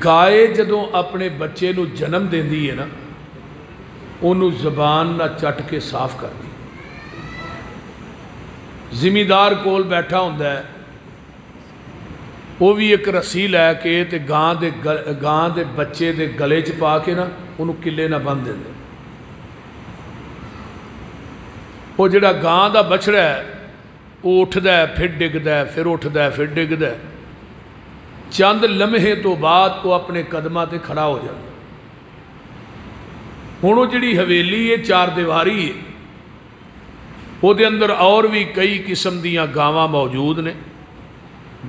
گائے جدوں اپنے بچے نو جنم دیندی ہے نا انہوں زبان نہ چٹ کے صاف کر دی. زمیندار کول بیٹھا ہوندا ہے وہ بھی ایک رسی لے کے تے گاں دے بچے دے گلے چ پا کے نا انہوں کلے نہ بن دے. وہ جڑا گاں دا بچڑا ہے وہ اٹھدا ہے پھر ڈگدا ہے پھر اٹھدا ہے پھر ڈگدا ہے. چند لمحے تو بعد وہ اپنے قدماں تے کھڑا ہو جاتا. ہن وہ جڑی حویلی ہے چار دیواری ہے وہ دے اندر اور بھی کئی قسم دیاں گاواں موجود نے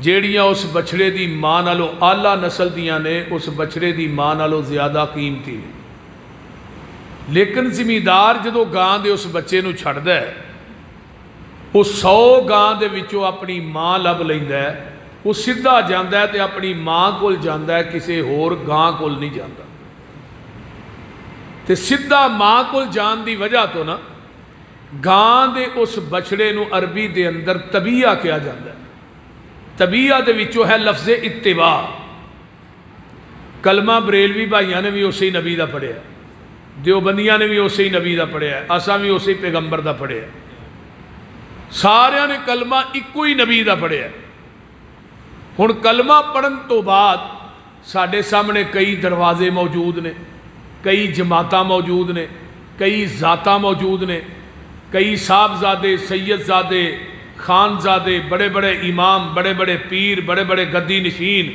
جیڑیاں اس بچڑے دی ماں نالوں اعلیٰ نسل دیاں نے اس بچڑے دی ماں نالوں زیادہ قیمتی نے. لیکن زمیندار جدو گاں دے اس بچے نو چھڑدا ہے وہ 100 گاں دے وچوں اپنی ماں لب لیندا ہے. وہ سیدھا جاندا ہے تے اپنی ماں کول جاندا ہے کسے ہور گاں کول نہیں جاندا. تے سیدھا ماں کول جان دی وجہ تو نا گاں دے اس بچڑے نو عربی دے اندر طبیعہ کیا جاندا ہے. طبیعہ دے وچوں ہے لفظ اتباع. کلمہ بریلوی بھائیاں نے بھی اسی نبی دا پڑھیا ہے, دیوبندیاں نے بھی اسی نبی دا پڑھیا ہے, اساں بھی اسی پیغمبر دا پڑھیا ہے. سارے نے کلمہ ایک ہی نبی دا پڑھیا ہے. ہن کلمہ پڑھن تو بعد ساڈے سامنے کئی دروازے موجود نے, کئی جماعتاں موجود نے, کئی ذاتاں موجود نے, کئی صاحبزادے سیدزادے خانزادے بڑے بڑے امام بڑے بڑے پیر بڑے بڑے گدی نشین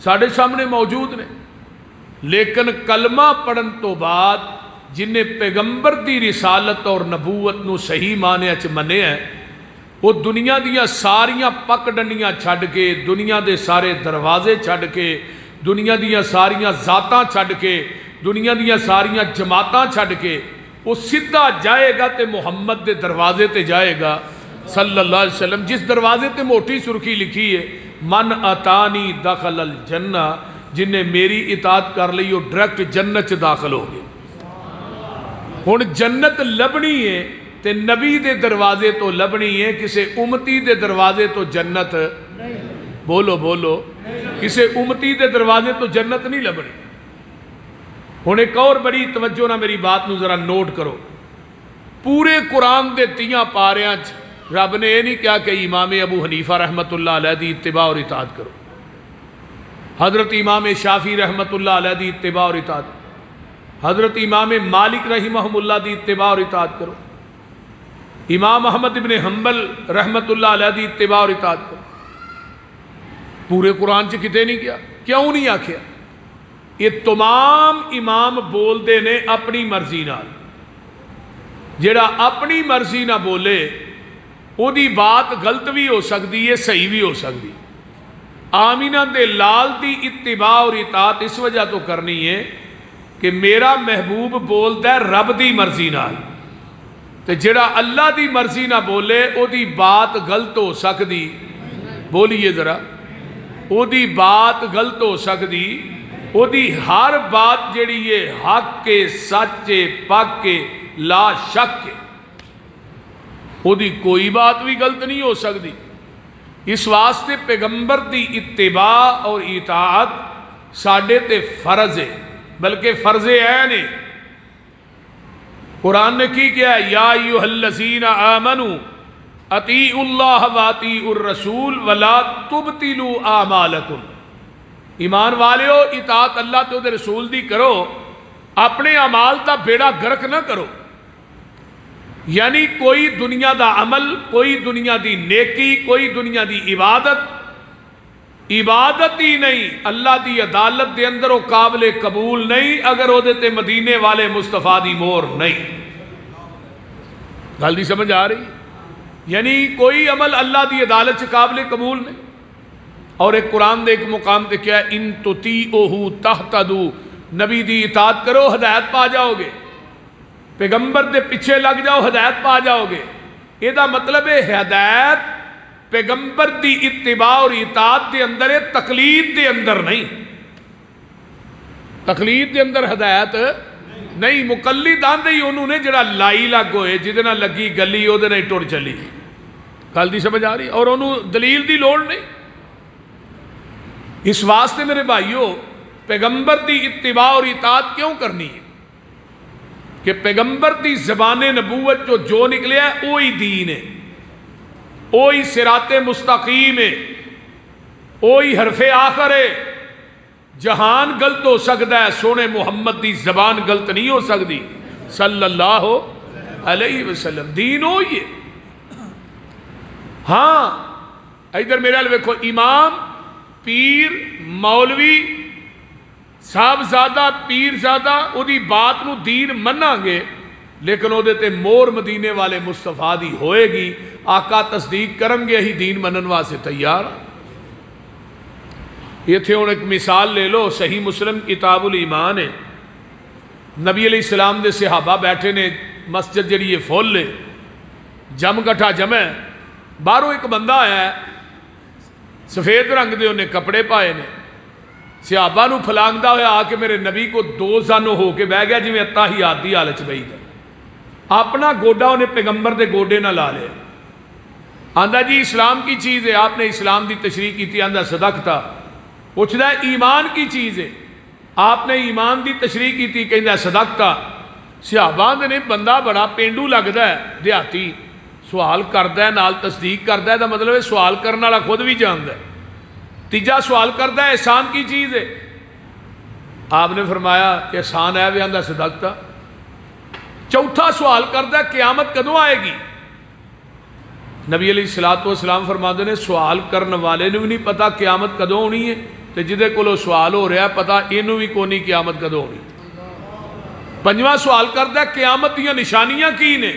ساڈے سامنے موجود نے. لیکن کلمہ پڑھن تو بعد جنہیں پیغمبر دی رسالت اور نبوت نو صحیح معنی چ منیا ہے وہ دنیا دیاں ساریاں پک ڈنڈیاں چھڈ کے, دنیا دے سارے دروازے چھڈ کے, دنیا دیاں ساریاں ذاتاں چھڈ کے, دنیا دیاں ساریاں جماعتاں چھڈ کے وہ سیدھا جائے گا تے محمد دے دروازے تے جائے گا صلی اللہ علیہ وسلم. جس دروازے تے موٹی سرخی لکھی ہے من اتانی دخل الجنہ, جن نے میری اطاعت کر لی وہ ڈائریکٹ جنت چ داخل ہو گئے. ہن جنت لبنی ہے تے نبی دے دروازے تو لبنی ہے, کسے امتی دے دروازے تو جنت بولو بولو کسے امتی دے دروازے تو جنت نہیں لبنی. ہن ایک اور بڑی توجہ نہ میری بات نو ذرا نوٹ کرو. پورے قرآن دے 30 پاریاں رب نے یہ نہیں کہا کہ امام ابو حنیفہ رحمت اللہ علیہ دی اتباع اور اطاعت کرو, حضرت امام شافعی رحمت اللہ علیہ دی اتباع اور اطاعت, حضرت امام مالک رحمہ اللہ دی اتباع اور اطاعت کرو, امام احمد ابن حنبل رحمت اللہ علیہ دی اتباع اور اطاعت کرو. پورے قرآن چ کتے نہیں کیا, کیوں نہیں آکھیا؟ یہ تمام امام بول دے نے اپنی مرضی نال. جڑا اپنی مرضی نہ بولے وہ دی بات غلط بھی ہو سکتی ہے صحیح بھی ہو سکتی. آمینہ دے لال دی اتباع اور اطاعت اس وجہ تو کرنی ہے کہ میرا محبوب بولتا ہے رب دی مرضی نال, تے جڑا اللہ دی مرضی نہ بولے او دی بات غلط ہو سکتی. بولیے ذرا, او دی بات غلط ہو سکتی. او دی ہر بات جڑی ہے حق کے سچ پاک کے لا شک کے, او دی کوئی بات بھی غلط نہیں ہو سکتی. اس واسطے پیغمبر دی اتباع اور اطاعت ساڈے تے فرض ہے, بلکہ فرض عین ہے. قرآن نے کی کیا ہے, یا ایھا الذین آمنوا اطیعوا اللہ واطیعوا الرسول ولا تبطلوا اعمالکم. ایمان والیو اطاعت اللہ تے دے رسول دی کرو, اپنے اعمال دا بیڑا گرک نہ کرو. یعنی کوئی دنیا دا عمل, کوئی دنیا دی نیکی, کوئی دنیا دی عبادت ہی نہیں, اللہ دی عدالت دے اندر وہ قابل قبول نہیں اگر وہ دیتے مدینے والے مصطفیٰ دی مور نہیں. گل دی سمجھ آ رہی؟ یعنی کوئی عمل اللہ دی عدالت سے قابل قبول نہیں. اور ایک قرآن دے ایک مقام تے کیا ہے, ان تطیعوہ تہتدوا, نبی دی اطاعت کرو ہدایت پا جاؤ گے, پیغمبر دے پیچھے لگ جاؤ ہدایت پا جاؤ گے. یہ دا مطلب ہے ہدایت پیغمبر دی اتباع اور اطاعت دے اندر ہے, تقلید دے اندر نہیں. تقلید دے اندر ہدایت نہیں. مقلد آندے ہی انہوں نے جڑا لائی لگ ہوئے, جدنا لگی گلی او دے نہیں ٹر چلی. گل دی سمجھ آ رہی؟ اور انہوں دلیل دی لوڑ نہیں. اس واسطے میرے بھائیو پیغمبر دی اتباع اور اطاعت کیوں کرنی ہے کہ پیغمبر دی زبان نبوت جو نکلے ہے وہی دین ہے، وہی صراط مستقیم ہے، وہی حرف آخر ہے۔ جہان غلط ہو سکتا ہے، سونے محمد دی زبان غلط نہیں ہو سکتی صلی اللہ علیہ وسلم، دین ہوئی ہے۔ ہاں ادھر میرے لئے دیکھو، امام، پیر، مولوی، صاحبزادہ، پیرزادہ اودی بات نو دین مننا گے، لیکن او دیتے مور مدینے والے مصطفیٰ دی ہوئے گی، آقا تصدیق کرن گے ہی دین منن واسطے تیار۔ یہ تھے ان ایک مثال لے لو، صحیح مسلم کتاب الایمان ہے، نبی علیہ السلام دے صحابہ بیٹھے نے، مسجد جڑی یہ فول لے، جم کٹھا جمع ہے، باہروں ایک بندہ آیا ہے، سفید رنگ دے انہیں کپڑے پائے نے، صحابہ نو پھلانگدہ ہویا آ کے میرے نبی کو دو زانوں ہو کے بہ گیا جی میں اتحیات دی حالت بعید ہے، اپنا گوڈا انہیں پیغمبر دے گوڈے نہ لا لے، آندہ جی اسلام کی چیز ہے، آپ نے اسلام دی تشریح کی تھی، آندہ صدقتا، پوچھتا ہے ایمان کی چیز ہے، آپ نے ایمان دی تشریح کی تھی، کہندہ صدقتا۔ صحابہ نے بندہ بڑا پینڈو لگتا ہے، دیہاتی، سوال کرتا ہے نال تصدیق کرتا ہے، دا مطلب ہے سوال کرنا والا خود بھی جانتا ہے۔ تیجا سوال کرتا ہے احسان کی چیز ہے، آپ نے فرمایا احسان ہے، آندہ صدقتا۔ چوتھا سوال کرتا ہے قیامت کدوں آئے گی؟ نبی علیہ السلام فرماتے نے سوال کرنے والے نے بھی نہیں پتا قیامت کدوں ہونی ہے، تو جدے کولو سوال ہو رہا ہے پتا اینو بھی کونی قیامت کدوں ہونی۔ پنجواں سوال کرتا ہے قیامت دیا نشانیاں کی نے؟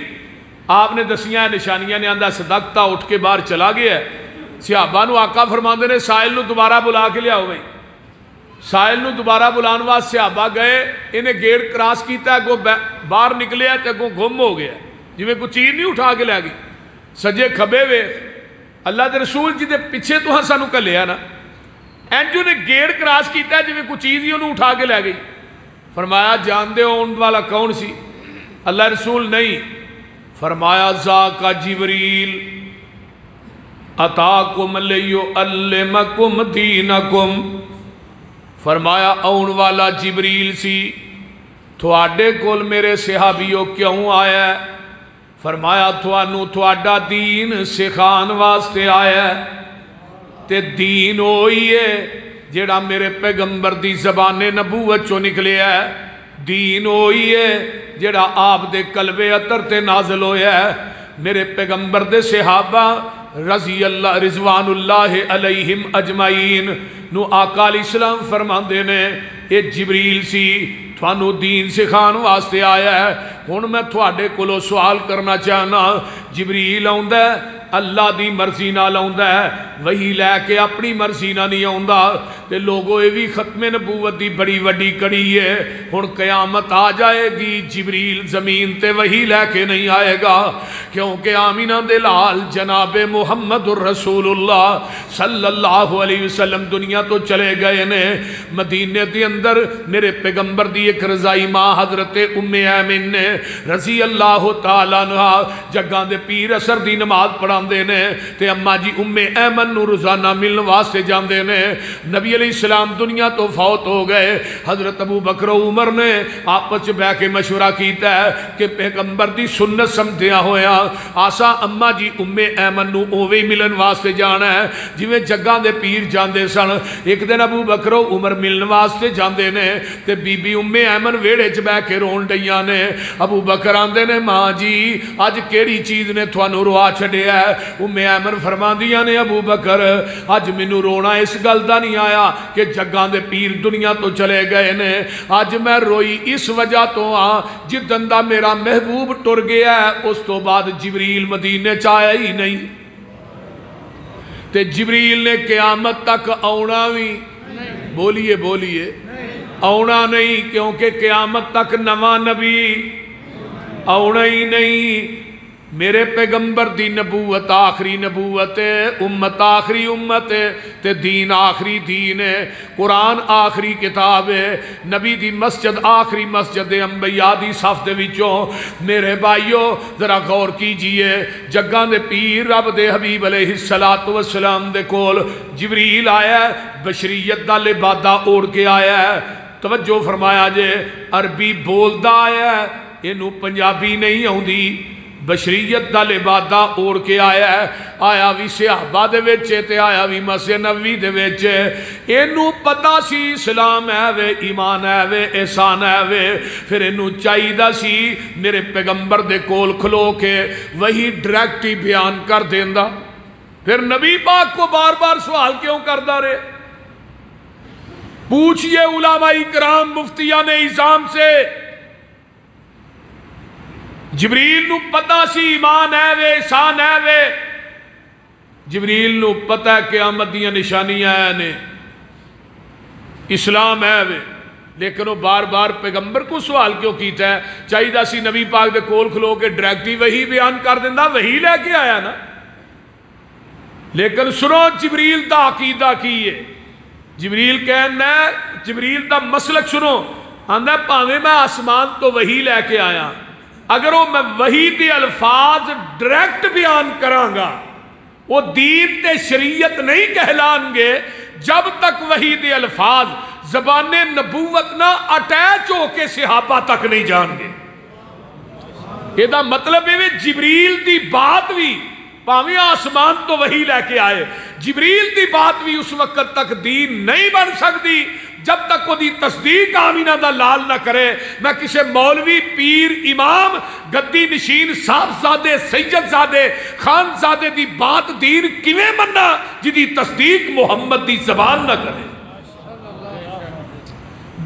آپ نے دسیاں نشانیاں نے، آندہ صدقتا، اٹھ کے باہر چلا گیا ہے۔ صحابہ نو آقا فرماندے نے سائل نو دوبارہ بلا کے لیا ہوئے، سائل نو دوبارہ بلانوا صحابہ گئے، انہیں گیٹ کراس کیتا ہے، باہر نکلے ہے تے گم ہو گیا، جی میں کوئی چیز نہیں اٹھا کے لے گئی، سجے کھبے ہوئے، اللہ دے رسول جی دے پیچھے تو سانو کلیا نا، اینجو نے گیٹ کراس کیتا ہے جی میں کوئی چیز ہی انہوں اٹھا کے لے گئی۔ فرمایا جان دے ہو ان والا کون سی؟ اللہ رسول نہیں، فرمایا ذاکا جبریل اتاکم لیعلمکم دینکم، فرمایا اون والا جبریل سی، تھوڑے کول میرے صحابیوں کیوں آیا ہے؟ فرمایا تھوانو تھوڑا دین سکھان واسطے آیا ہے، تے دین ہوئی ہے جیڑا میرے پیغمبر دی زبان نبوت چو نکلے ہے، دین ہوئی ہے جیڑا آپ دے قلب اطہر تے نازل ہویا ہے۔ میرے پیغمبر دے صحابہ رضی اللہ رضوان اللہ علیہم اجمعین نو آقا علیہ السلام فرماندے نے اے جبریل سی تھانو دین سکھان واسطے آیا ہے۔ ہن میں تھوڑے کولو سوال کرنا چاہنا، جبریل آوندا ہے اللہ دی مرضی نال آوندا ہے، وہی لے کے اپنی مرضی نہ نہیں آوندا، تے لوگوں یہ بھی ختم نبوت دی بڑی وڈی کڑی ہے۔ ہن قیامت آ جائے گی، جبریل زمین تے وہی لے کے نہیں آئے گا، کیونکہ آمینہ دے لال جناب محمد الرسول اللہ صلی اللہ علیہ وسلم دنیا تو چلے گئے نے۔ مدینے دے اندر میرے پیغمبر دی ایک رضائی ماں حضرت ام ایمن نے رضی اللہ تعالیٰ عنہ جگہ دے پیر اثر دی نماز پڑھا دے نے، تے اماں جی ام ایمن نو روزانہ ملن واسطے جاندے نے۔ نبی علیہ السلام دنیا تو فوت ہو گئے، حضرت ابو بکر و عمر نے آپس بہ کے مشورہ کیتا ہے کہ پیغمبر دی سنت سمجھیا ہویا آسا اماں جی ام ایمن نو اوویں ملن واسطے جانا ہے جویں جگہ دے پیر جاندے سن۔ ایک دن ابو بکر و عمر ملن واسطے جاندے نے تے بی بی ام ایمن ویڑے چ بہ کے رون ڈیاں نے۔ ابو بکر آندے نے ماں جی اج کیڑی چیز نے تھانوں روا چھڈیا ہے؟ ام ایمن فرماندیاں نے ابو بکر اج مینوں رونا اس گل دا نہیں آیا کہ جگہ دے پیر دنیا تو چلے گئے نے، اج میں روئی اس وجہ تو جدن دا میرا محبوب ٹر گیا ہے اس تو بعد جبریل مدینے چایا ہی نہیں، تے جبریل نے قیامت تک آونا بھی بولیے بولیے آونا نہیں، کیونکہ قیامت تک نواں نبی آونا ہی نہیں۔ میرے پیغمبر دی نبوت آخری نبوت ہے، امت آخری امت ہے تے دین آخری دین ہے، قرآن آخری کتاب ہے، نبی دی مسجد آخری مسجد ہے انبیاء دی صف دے وچوں۔ میرے بھائیو ذرا غور کیجئے، جگاں دے پیر رب دے حبیب علیہ السلام دے کول جبریل آیا ہے، بشریت دا لبادہ اوڑ کے آیا ہے۔ توجہ فرمایا جے، عربی بولدا آیا ہے، اینو پنجابی نہیں آوندی، بشریت دا لبادہ اوڑ کے آیا ہے، آیا بھی صحابہ دے وچے تے آیا بھی مسجد نبوی دے وچے۔ اینو پتہ سی اسلام ہے وے، ایمان ہے وے، احسان ہے وے، پھر اینو چاہیدہ سی میرے پیغمبر دے کول کھلو کے وہی ڈائریکٹ ہی بیان کر دیندہ۔ پھر نبی پاک کو بار بار سوال کیوں کردہ رہے؟ پوچھئے علماء کرام مفتیان اعظام سے، جبریل نو پتہ سی ایمان ہے وے، احسان ہے وے، جبریل نو پتہ ہے قیامت دیاں نشانیاں ہیں نے، اسلام ہے وے، لیکن وہ بار بار پیغمبر کو سوال کیوں کیتا ہے؟ چاہیدہ سی نبی پاک دے کول کھلو کے ڈائریکٹ ہی وہی بیان کر دیندہ، وہی لے کے آیا نا۔ لیکن سنو جبریل دا عقیدہ کی ہے، جبریل کہنا ہے، جبریل دا مسلک سنو، آندہ پاویں میں آسمان تو وہی لے کے آیا، اگر وہ میں وہی دے الفاظ ڈائریکٹ بیان کرانگا وہ دین تے شریعت نہیں کہلان گے جب تک وہی دے الفاظ زبان نبوت نہ اٹیچ ہو کے صحابہ تک نہیں جان گے۔ یہ دا مطلب ہے جبریل دی بات بھی پاویں آسمان تو وہی لے کے آئے، جبریل دی بات بھی اس وقت تک دین نہیں بن سکتی جب تک وہ دی تصدیق آمینہ دا لال نہ کرے۔ میں کسے مولوی پیر امام گدی نشین صاحب زادے سید زادے خان زادے دی بات دین کیویں مننا جی دی تصدیق محمد دی زبان نہ کرے؟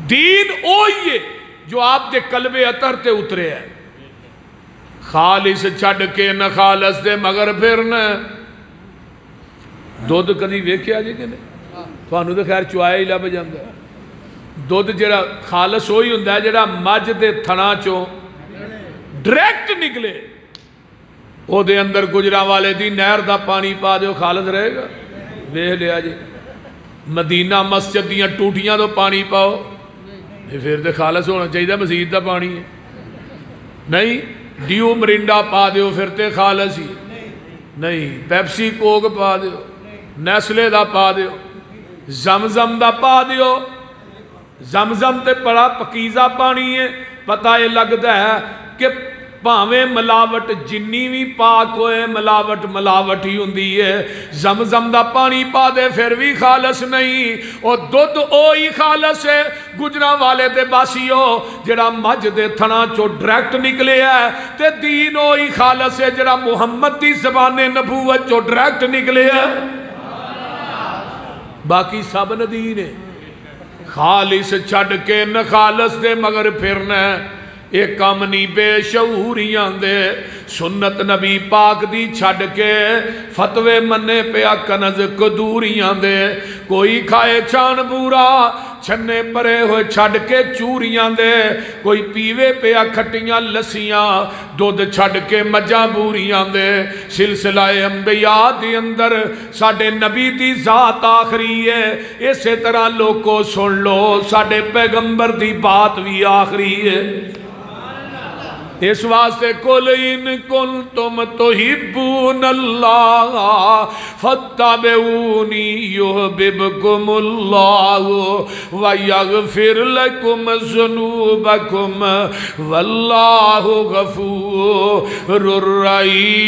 دین اوہی ہے جو آپ دے قلب اطہر تے اترے ہے، خالص چھڑ کے نہ خالص دے مگر پھرنا۔ دودھ کدی ویکھیا جی کہ نہیں؟ تھانوں تے خیر چوائے ہی لب جاندا ہے۔ دودھ جڑا خالص ہوئی ہوندا ہے جڑا مجھ دے تھنا چوں ڈائریکٹ نکلے، او دے اندر گجراں والے دی نہر دا پانی پا دیو خالص رہے گا؟ ویکھ لیا جی، مدینہ مسجد دیاں ٹوٹیاں تو پانی پاؤ پھر تے خالص ہونا چاہیے، مزید دا پانی ہے نہیں۔ ڈیو مرنڈا پا دیو پھر تے خالص ہی نہیں، پیپسی کوک پا دیو، نیسلے دا پا دیو، زمزم دا پا دیو، زمزم تے بڑا پکیزہ پانی ہے۔ پتہ یہ لگتا ہے کہ پاویں ملاوٹ جنی بھی پاک ہوئے ملاوٹ ہی ہوندی ہے، زمزم دا پانی پا دے پھر بھی خالص نہیں۔ اور دودھ اوہی خالص ہے گجراں والے دے باسیو جڑا مجھ دے تھنا چو ڈائریکٹ نکلے ہے، تے دین اوہی خالص ہے جڑا محمد دی زبان نبوت چو ڈائریکٹ نکلے ہے، باقی سب ندین ہے۔ خالص چھڑ کے نہ خالص دے مگر پھرنا ہے، ایک کام نہیں بے شعوریاں دے، سنت نبی پاک دی چھڑ کے فتوے منے پیا کنز قدوریاں دے، کوئی کھائے چھان بورا چھنے پرے ہوئے چھڑ کے چوریاں دے، کوئی پیوے پیا کھٹیاں لسیاں دودھ چھڑ کے مجا بوریاں دے۔ سلسلہ انبیاء دی اندر ساڑھے نبی دی ذات آخری ہے، اسی طرح لوگوں سن لو ساڑھے پیغمبر دی بات بھی آخری ہے۔ اس واسطے قل ان کنتم تحبون اللہ فاتبعونی یحببکم اللہ ویغفر لکم ذنوبکم واللہ غفور رحیم۔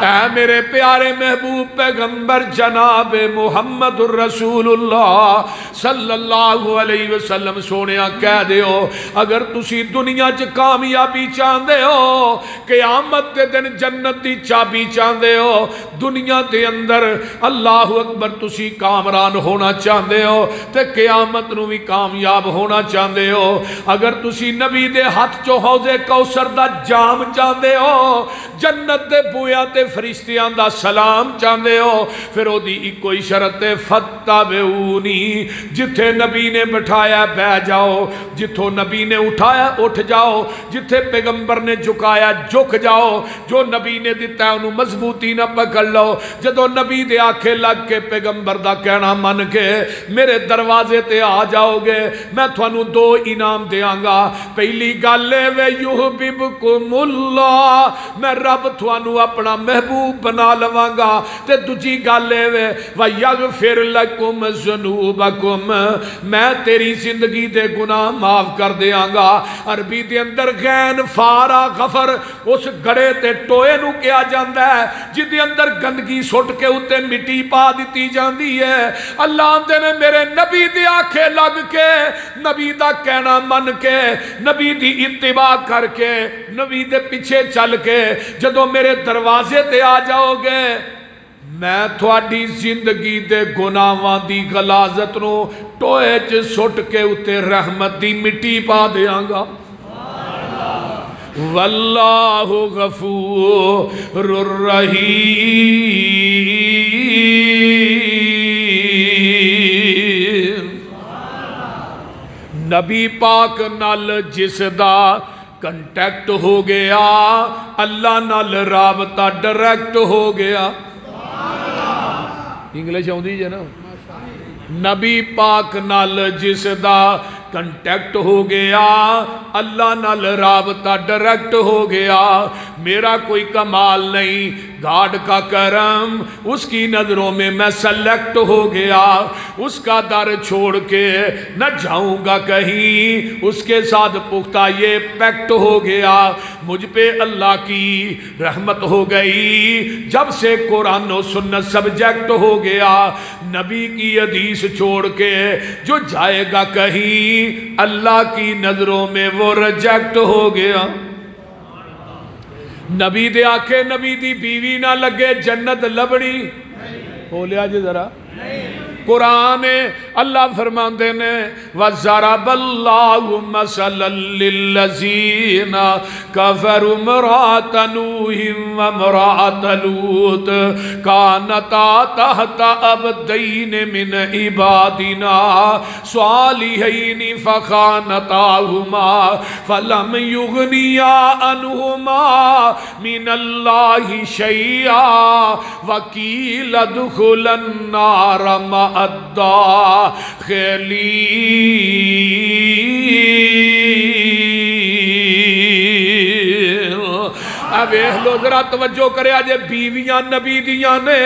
اے میرے پیارے محبوب پیغمبر جناب محمد الرسول اللہ صلی اللہ علیہ وسلم سونیا کہہ دیو، اگر تسی دنیا چ کامیابی چاہندے ہو، قیامت دے دن جنت دی چابی چاہندے ہو، دنیا دے اندر اللہ اکبر تسی کامران ہونا چاہندے ہو تے قیامت نو بھی کامیاب ہونا چاہندے ہو، اگر تسی نبی دے ہاتھ چو حوض کوثر دا جام چاہندے ہو، جنت دے بویاں تے فرشتے فرشتیاں دا سلام چاہتے ہو پھر وہ دی ایک کوئی شرط ہے فتبعونی، جتھے نبی نے بٹھایا بہ جاؤ، جتھوں نبی نے اٹھایا اٹھ جاؤ، جتھے پیغمبر نے جھکایا جھک جاؤ، جو نبی نے دیتا ہے انہوں مضبوطی نہ پکڑ لو، جدو نبی دے آکھے لگ کے پیغمبر دا کہنا من کے میرے دروازے تے آ جاؤ گے میں تھانو دو انعام دیاں گا۔ پہلی گالے وے یحببکم اللہ، میں رب تھانو اپنا محبوب بنا لواں گا، تے دوجی گالے وے ویغفر لکم ذنوبکم، میں تیری زندگی دے گناہ معاف کر دیاں گا۔ عربی دے اندر غین فارا غفر اس گڑے تے ٹوئے نو کیا جاندہ ہے جدے اندر گندگی سٹ کے اتے مٹی پا دیتی جاندی ہے۔ اللہ دے نے میرے نبی دے آنکھیں لگ کے نبی دا کہنا من کے نبی دی اتباع کر کے نبی دے پیچھے چل کے جدو میرے دروازے تے آ جاؤ گے میں تھوڑی زندگی دے گناہاں دی غلاظت نو ٹوئے چ سٹ کے اتے رحمت دی مٹی پا دیاں گا۔ واللہ غفور الرحیم، نبی پاک نال جس دا کنٹیکٹ ہو گیا اللہ نال رابطہ ڈائریکٹ ہو گیا۔ انگلش آؤندی جے نا، نبی پاک نال جس دا کنٹیکٹ ہو گیا اللہ نال رابطہ ڈائریکٹ ہو گیا۔ میرا کوئی کمال نہیں، گاڈ کا کرم، اس کی نظروں میں میں سلیکٹ ہو گیا، اس کا در چھوڑ کے نہ جاؤں گا کہیں، اس کے ساتھ پختہ یہ پیکٹ ہو گیا۔ مجھ پہ اللہ کی رحمت ہو گئی جب سے قرآن و سنت سبجیکٹ ہو گیا۔ نبی کی حدیث چھوڑ کے جو جائے گا کہیں اللہ کی نظروں میں وہ ریجیکٹ ہو گیا۔ نبی دے آکھے نبی دی بیوی نہ لگے جنت لبڑی بولیا جی ذرا قرآن اللہ فرماندے نے وَضَرَبَ اللَّهُ مَثَلًا لِلَّذِينَ كَفَرُوا امْرَأَتَ نُوحٍ وَامْرَأَتَ لُوطٍ كَانَتَا تَحْتَ عَبْدَيْنِ مِنْ عِبَادِنَا صَالِحَيْنِ فَخَانَتَاهُمَا فَلَمْ يُغْنِيَا عَنْهُمَا مِنَ اللَّهِ شَيْئًا وَقِيلَ ادْخُلَا النَّارَ مَعَ الداخلین۔ ویکھ لو ذرا توجہ کرے آجے بیویاں نبی دیاں نے،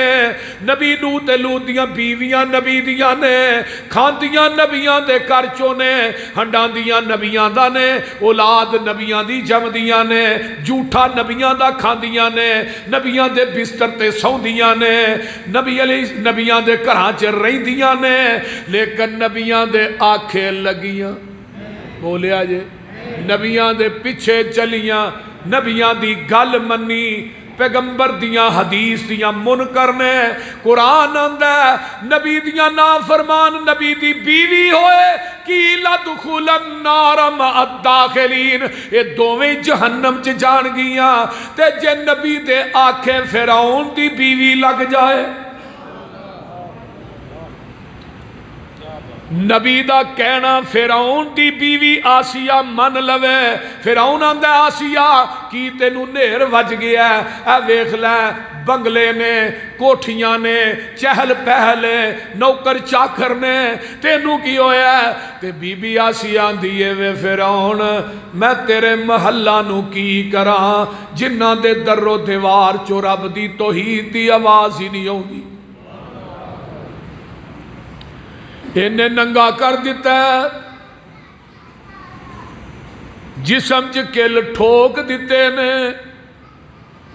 نبی نوح تے لوط دیاں بیویاں نبی دیاں نے، کھاندیاں نبیاں دے کرچوں نے، ہنڈاں دیاں نبیاں دا نے، اولاد نبیاں دی جم دیاں نے، جھوٹا نبیاں دا کھاندیاں نے، نبیاں دے بستر تے سوندیاں نے، نبیاں دے گھراں چ رہندیاں نے، لیکن نبیاں دے آنکھیں لگیاں بولیا جے، نبیاں دے پیچھے چلیاں، نبیاں دی گل منی، پیغمبر دیاں حدیث دیاں منکر نے۔ قرآن آندہ نبی دیاں نافرمان نبی دی بیوی ہوئے کی لَدْخُلَ النَّارَ مَعَ الدَّاخِلِينَ، یہ دوویں جہنم چ جان گیاں۔ تے جے نبی دے آنکھیں فرعون دی بیوی لگ جائے، نبی دا کہنا فرعون دی بیوی آسیہ من لوے، فرعون آندہ آسیہ کی تینو نیر وج گیا ہے، اے ویکھ لے بنگلے نے، کوٹھیاں نے، چہل پہلے، نوکر چاکر نے، تینو کی ہویا ہے تے بی بی آسیہ دیئے وے فرعون میں تیرے محلہ نو کی کراں جنہ دے در و دیوار چو رب دی توحید دی آواز ہی نہیں ہوگی۔ انہیں ننگا کر دیتا ہے، جسم چکل ٹھوک دیتے نے،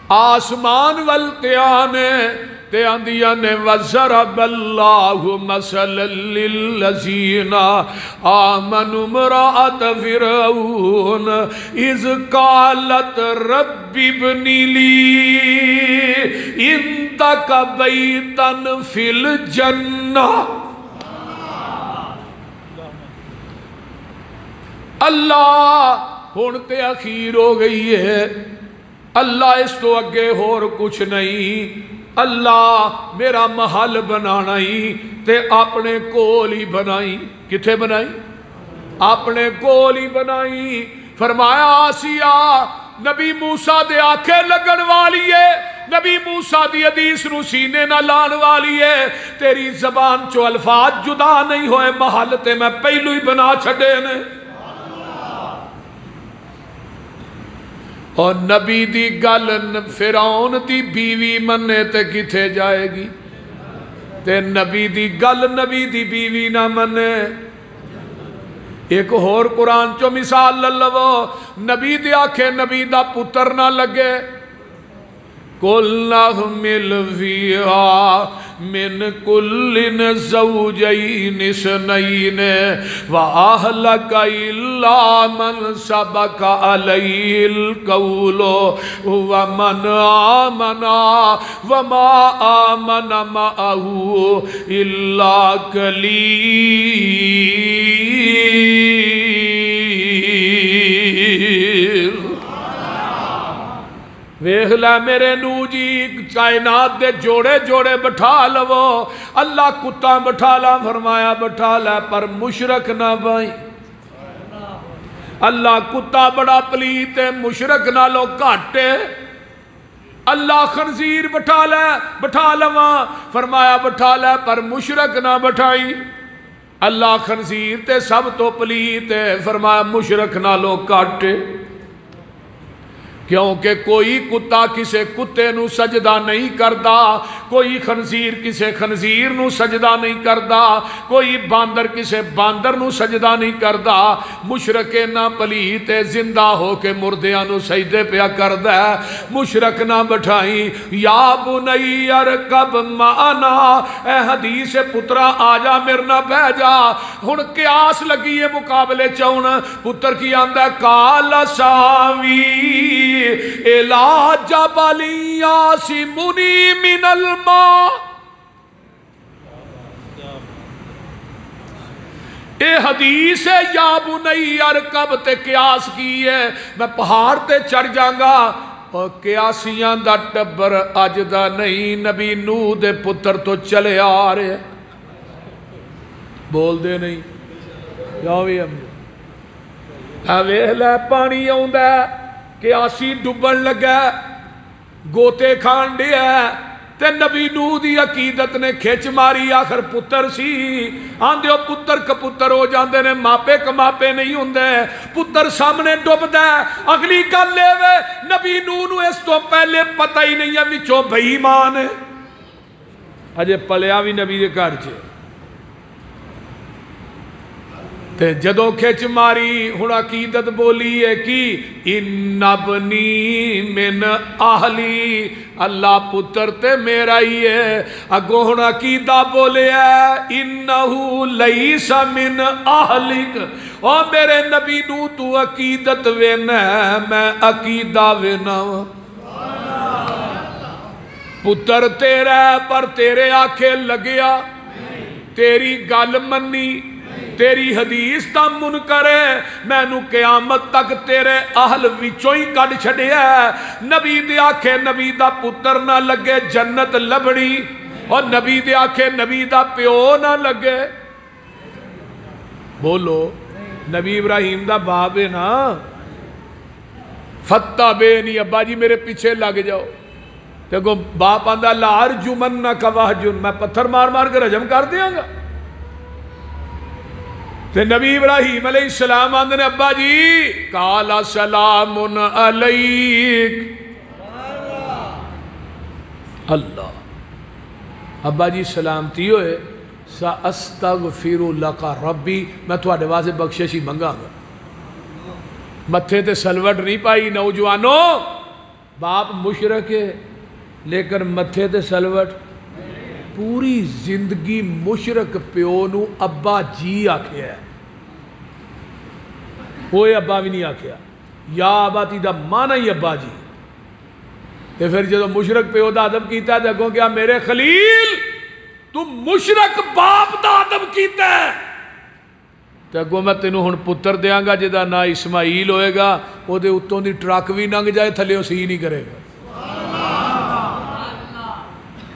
آسمان والتیانے تے آندیاں نے وَضَرَبَ اللَّهُ مَثَلًا لِلَّذِينَ آمَنُوا امْرَأَتَ فِرْعَوْنَ إِذْ قَالَتْ رَبِّ ابْنِ لِي عِندَكَ بَيْتًا فِي الْجَنَّةِ۔ اللہ ہونتے اخیر ہو گئی ہے، اللہ اس تو اگے ہور کچھ نہیں، اللہ میرا محل بنانا ہی تے اپنے کول ہی بنائی. کتھے بنائی؟ اپنے کول ہی بنائی. فرمایا آسیہ نبی موسیٰ دے آنکھیں لگن والی ہے، نبی موسیٰ دی حدیث نو سینے نہ لان والی ہے، تیری زبان چو الفاظ جدا نہیں ہوئے، محل تے میں پہلو ہی بنا چھڑے نے. اور نبی دی گل فرعون دی بیوی مننے تے کتھے جائے گی، تے نبی دی گل نبی دی بیوی نہ مننے. ایک اور قرآن چو مثال للو، نبی دی آنکھیں نبی دا پتر نہ لگے. قُلْ نَحْمِلُ فِيهَا مِنْ كُلٍّ زَوْجَيْنِ اثْنَيْنِ وَأَهْلَكَ إِلَّا مَنْ سَبَقَ عَلَيْهِ الْقَوْلُ وَمَنْ آمَنَ وَمَا آمَنَ مَعَهُ إِلَّا قَلِيلٌ. ویخ لے میرے نو جی، کائنات دے جوڑے جوڑے بٹھا لو، اللہ کتا بٹھا لا، فرمایا بٹھا لے پر مشرک نہ بھائی. اللہ کتا بڑا پلیت ہے، مشرک نہ لو کاٹے. اللہ خنزیر بٹھا لواں، فرمایا بٹھا لے پر مشرک نہ بٹھائی. اللہ خنزیر تے سب تو پلیت ہے، فرمایا مشرک نہ لو کاٹے. کیونکہ کوئی کتا کسے کتے نو سجدہ نہیں کردا، کوئی خنزیر کسے خنزیر نو سجدہ نہیں کردا، کوئی باندر کسے باندر نو سجدہ نہیں کردا. مشرک نہ پلیت زندہ ہو کے مردیاں نو سجدے پیا کردا ہے. مشرک نہ بٹھائیں. یا بنی ارکب معنا، اے حدیث پترا آجا میرنا بہ جا. ہن قیاس لگی ہے مقابلے چون. پتر کی آندا کال ساوی الا جبل یاسمنی من الماء. اے حدیث ہے یا بنی ارکب تے قیاس کی ہے میں پہاڑ تے چڑھ جاؤں. اور قیاسیاں دا ٹبر اج دا نہیں، نبی نوح دے پتر تو چلے آ رہے. بول دے نہیں جاوی ہم ویکھ لے پانی آوندا قیاسی ڈبن لگا، گوتے کھان دیا تے نبی نوح دی عقیدت نے کھچ ماری. آخر پتر سی آندے ہو پتر کپتر ہو جاندے نے، ماپے کماپے نہیں ہوندے. پتر سامنے ڈوب دے، اگلی کل لے وے. نبی نوح نو اس تو پہلے پتہ ہی نہیں ہے وچوں بے ایمان ہے، اجے پلیا بھی نبی دے گھر چ. تے جدو کھچ ماری ہن عقیدت بولی ہے کی ان ابنی من اہلی، اللہ پتر تے میرا ہی ہے. اگو ہن عقیدہ بولے ہے انہو لیس من اہلک. او میرے نبی نو تو عقیدت وینا ہے، میں عقیدہ وینا. پتر تیرا ہے پر تیرے آنکھیں لگیا، تیری گل منی، تیری حدیث تا منکر ہے. میں نو قیامت تک تیرے اہل وچوں ہی کڈ چھڈیا ہے. نبی دے آکھے نبی دا پتر نہ لگے جنت لبڑی، اور نبی دے آکھے نبی دا پیو نہ لگے. بولو نبی ابراہیم دا باپ ہے نا. فتح بے نہیں ابا جی میرے پیچھے لگ جاؤ. دیکھو باپ آندہ لا ارجمنک وہجن، میں پتھر مار مار کے رجم کر دیاں گا. تے نبی ابراہیم علیہ السلام آندھے نے ابا جی قال سلام علیک. اللہ ابا جی سلامتی ہوئے. ساستغفر لک ربی، میں تھوڑے واسطے بخشش ہی منگا گا. متھے تے سلوٹ نہیں پائی. نوجوانوں باپ مشرک ہے لیکن متھے تے سلوٹ. پوری زندگی مشرک پیو نو ابا جی آکھیا ہے، کوئی ابا بھی نہیں آکھیا. یا ابا تی دا مانا ہی ابا جی. تے پھر جدو مشرک پیو دا ادب کیتا ہے دیکھو کیا میرے خلیل تو مشرک باپ دا ادب کیتا ہے. تو اگوں میں تینوں ہن پتر دیاں گا جدا نا اسماعیل ہوئے گا، وہ دے اتوں دی ٹرک بھی لنگ جائے تھلے سی نہیں کرے گا۔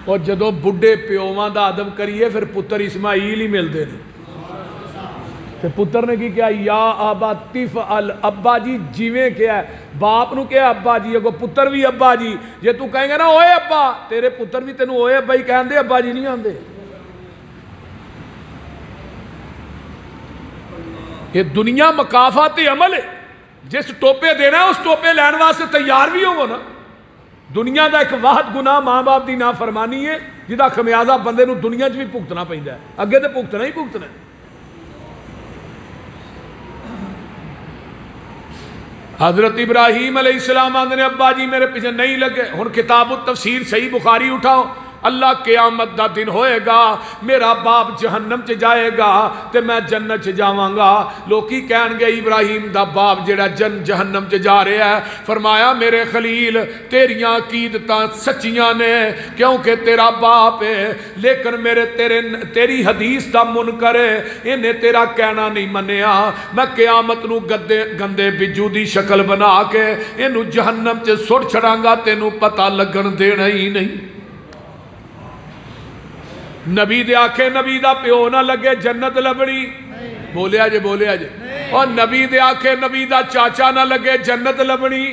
اور جدوں بڈھے پیوواں دا ادب کریے پھر پتر اسماعیل ہی ملتے ہیں۔ تو پتر نے کی کیا یا ابا تفعل، ابا جی جیویں کیا ہے، باپ نو کیا ابا جی، اگو پتر بھی ابا جی، جے تو کہیں گے نا اوئے ابا، تیرے پتر بھی تینوں اوئے ابا ہی کہیں دے، ابا جی نہیں آندے۔ یہ دنیا مکافات عمل ہے، جس ٹوپے دینا ہے اس ٹوپے لین واسطے تیار بھی ہو نا۔ دنیا دا ایک واحد گناہ ماں باپ دی نافرمانی ہے، جدا خمیازہ بندے نو دنیا چ بھی بھگتنا پیندا ہے، اگے تے بھگتنا ہی بھگتنا ہے۔ حضرت ابراہیم علیہ السلام آندے نے ابا جی میرے پیچھے نہیں لگے، ہن کتاب التفسیر صحیح بخاری اٹھاؤ، اللہ قیامت دا دن ہوئے گا، میرا باپ جہنم چ جائے گا تے میں جنت چ جاواں گا، لوکی کہن گے ابراہیم دا باپ جڑا جہنم چ جا رہا ہے۔ فرمایا میرے خلیل تیریاں عقیدتاں سچیاں نے کیونکہ تیرا باپ ہے، لیکن تیری حدیث دا منکر ہے، انہیں تیرا کہنا نہیں منیا، میں قیامت نو گندے بجو دی شکل بنا کے انہوں جہنم چ سٹ چھڑاں گا، تینوں پتہ لگن دینا ہی نہیں۔ نبی دے آکھے نبی دا پیو نہ لگے جنت لبڑی، بولیا جے، اور نبی دے آکھے نبی دا چاچا نہ لگے جنت لبڑی۔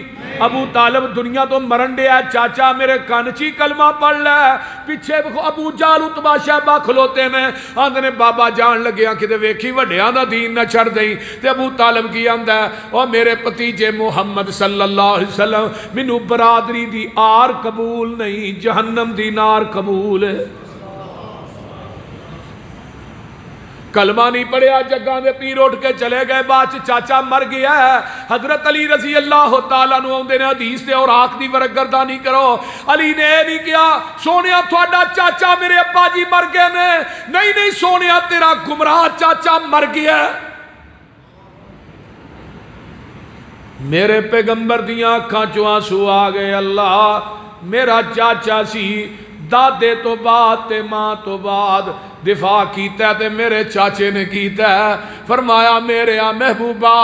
ابو طالب دنیا تو مرن دیا، چاچا میرے کانچی کلمہ پڑھ لے، پیچھے ابو جال اتبا شہبہ کھلوتے نے، آندھنے بابا جان لگیا کتے ویکھی وڈیاں دا دین نہ چھڑ دیں۔ تے ابو طالب کی آندھا ہے اور میرے پتیجے محمد صلی اللہ علیہ وسلم منو برادری دی آر قبول نہیں، جہنم دی نار قبول ہے۔ کلمہ نہیں پڑھیا، جگہ دے پیر اٹھ کے چلے گئے، بعد چاچا مر گیا ہے۔ حضرت علی رضی اللہ تعالیٰ عنہ آندے نے حدیث دے اور آنکھ دی ورگردانی کرو، علی نے نہیں کیا سونیا تھوڑا چاچا میرے ابا جی مر گئے نے، نہیں سونیا تیرا گمراہ چاچا مر گیا ہے۔ میرے پیغمبر دیاں آنکھاں چوں آنسو آ گئے، اللہ میرا چاچا سی، دادے تو بعد تے ماں تو بعد دفاع کیتا ہے تے میرے چاچے نے کیتا ہے۔ فرمایا میرے محبوبہ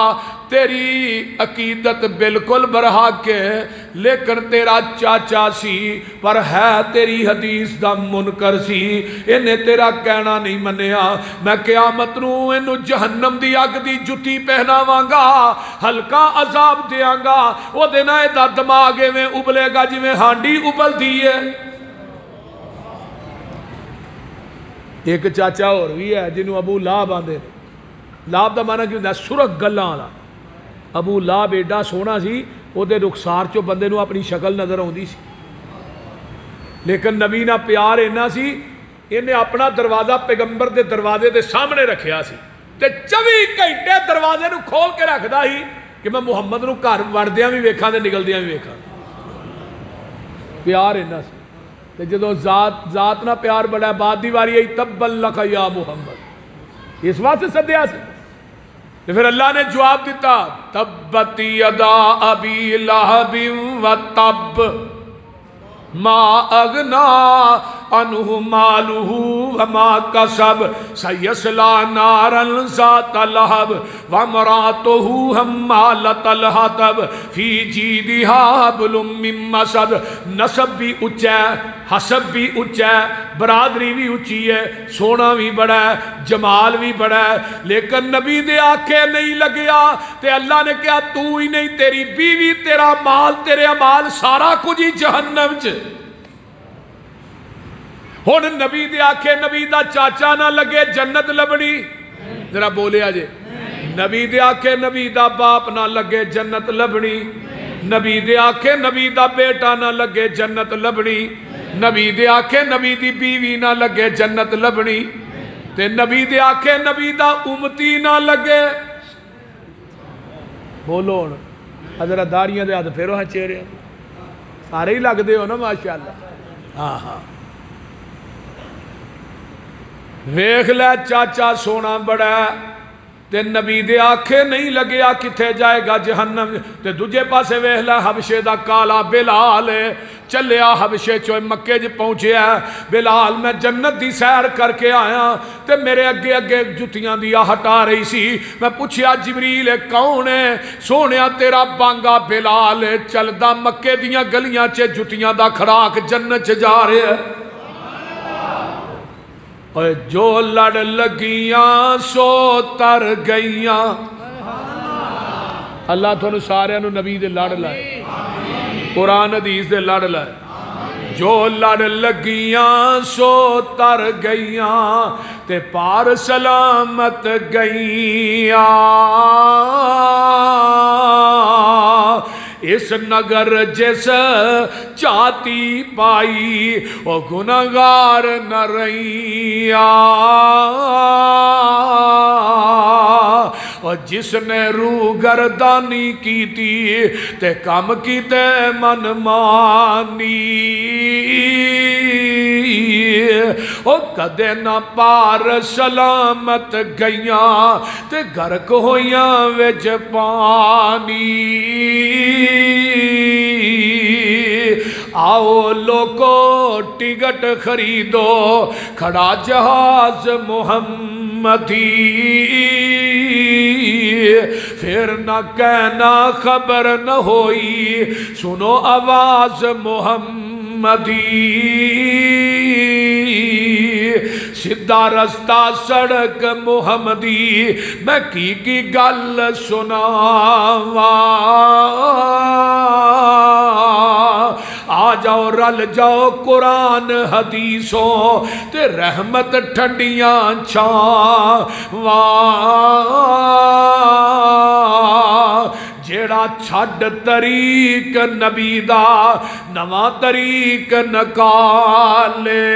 تیری عقیدت بالکل برحق ہے، لیکن تیرا چاچا سی پر ہے تیری حدیث دا منکر سی، انہیں تیرا کہنا نہیں منیا، میں قیامت نو انہوں جہنم دی اگ دی جتی پہناواں گا، ہلکا عذاب دیاں گا، وہ دینا دا دماغے میں ابلے گا جی میں ہانڈی ابل دیئے۔ ایک چاچا اور بھی ہے جنہوں ابو لاب آندے، لاب دا معنی کیوں دا سرخ گلاں والا، ابو لاب ایڈا سونا سی وہ دے رخسار چو بندے نو اپنی شکل نظر ہوندی سی، لیکن نبی نہ پیار اینا سی انہیں اپنا دروازہ پیغمبر دے دروازے دے سامنے رکھیا سی تے 24 گھنٹے دروازے نو کھول کے رکھدا ہی کہ میں محمد نو گھر وڑدیاں بھی ویکھاں تے نکلدیاں بھی ویکھاں۔ پیار اینا سی تے جدو ذات نہ پیار بڑا ہے، بعد دیواری ہے تبّن لک یا محمد، اس واسطے صدیہ سے پھر اللہ نے جواب دیتا تبت یدا ابی لہب و تب ما اغنا عنہ مالہ وما کسب سیصلی نارا ذات لہب وامرأتہ حمالۃ الحطب فی جیدہا حبل من مسد۔ نسب بھی اچھا ہے، حسب بھی اچھا ہے، برادری بھی اچھی ہے، سونا بھی بڑا ہے، جمال بھی بڑا ہے، لیکن نبی دے آنکھیں نہیں لگیا تے اللہ نے کہا تو ہی نہیں، تیری بیوی، تیرا مال، تیرے عمال سارا کچھ ہی جہنم چ۔ ہن نبی دے آنکھیں نبی دا چاچا نہ لگے جنت لبنی، ذرا بولے آجے، نبی دے آنکھیں نبی دا باپ نہ لگے جنت لبنی، نبی دے آنکھیں نبی دا بیٹا نہ لگے جنت لبنی، نبی دے آنکھیں نبی دی بیوی نہ لگے جنت لبنی، تے نبی دے آنکھیں نبی دا امتی نہ لگے۔ بولو حضرت داریاں دے ہاتھ پھیرو ہاں چہرے سارے ہی لگ دے ہو نا ماشاءاللہ۔ ہاں ہاں ویکھ لے چاچا سونا بڑا ہے تے نبی دے آنکھیں نہیں لگیا کتھے جائے گا جہنم، تے دوجے پاسے ویکھ لے حبشے دا کالا بلال ہے چلیا حبشے چو مکے جی پہنچے ہے بلال میں جنت دی سیر کر کے آیا تے میرے اگے اگے جتیاں دیا ہٹا رہی سی میں پوچھیا جبریل کون ہے سونیا تیرا بانگا بلال چلدا مکے دیاں گلیاں چے جتیاں دا کھڑاک جنت چ جا رہے ہے اور جو لڑ لگیاں سو تر گئیاں اللہ تو سارے انہوں نبی دے لڑ لائے قرآن حدیث دے لڑ لائے جو لڑ لگیاں سو تر گئیاں تے پار سلامت گئیاں اس نگر جس چاہتی پائی او گناہگار نہ رہیاں اور جس نے روح گردانی کی تھی تے کم کی تے من مانی او کدے نہ پار سلامت گئیاں تے گرک ہویاں وچ پانی آؤ لوگو ٹکٹ خریدو کھڑا جہاز محمدی پھر نہ کہنا خبر نہ ہوئی سنو آواز محمدی سیدھا رستہ سڑک محمدی میں کی گل سناواں آ جاؤ رل جاؤ قرآن حدیثوں تے رحمت ٹھنڈیاں چھاواں جیڑا چھڈ طریق نبی دا نواں طریق نکالے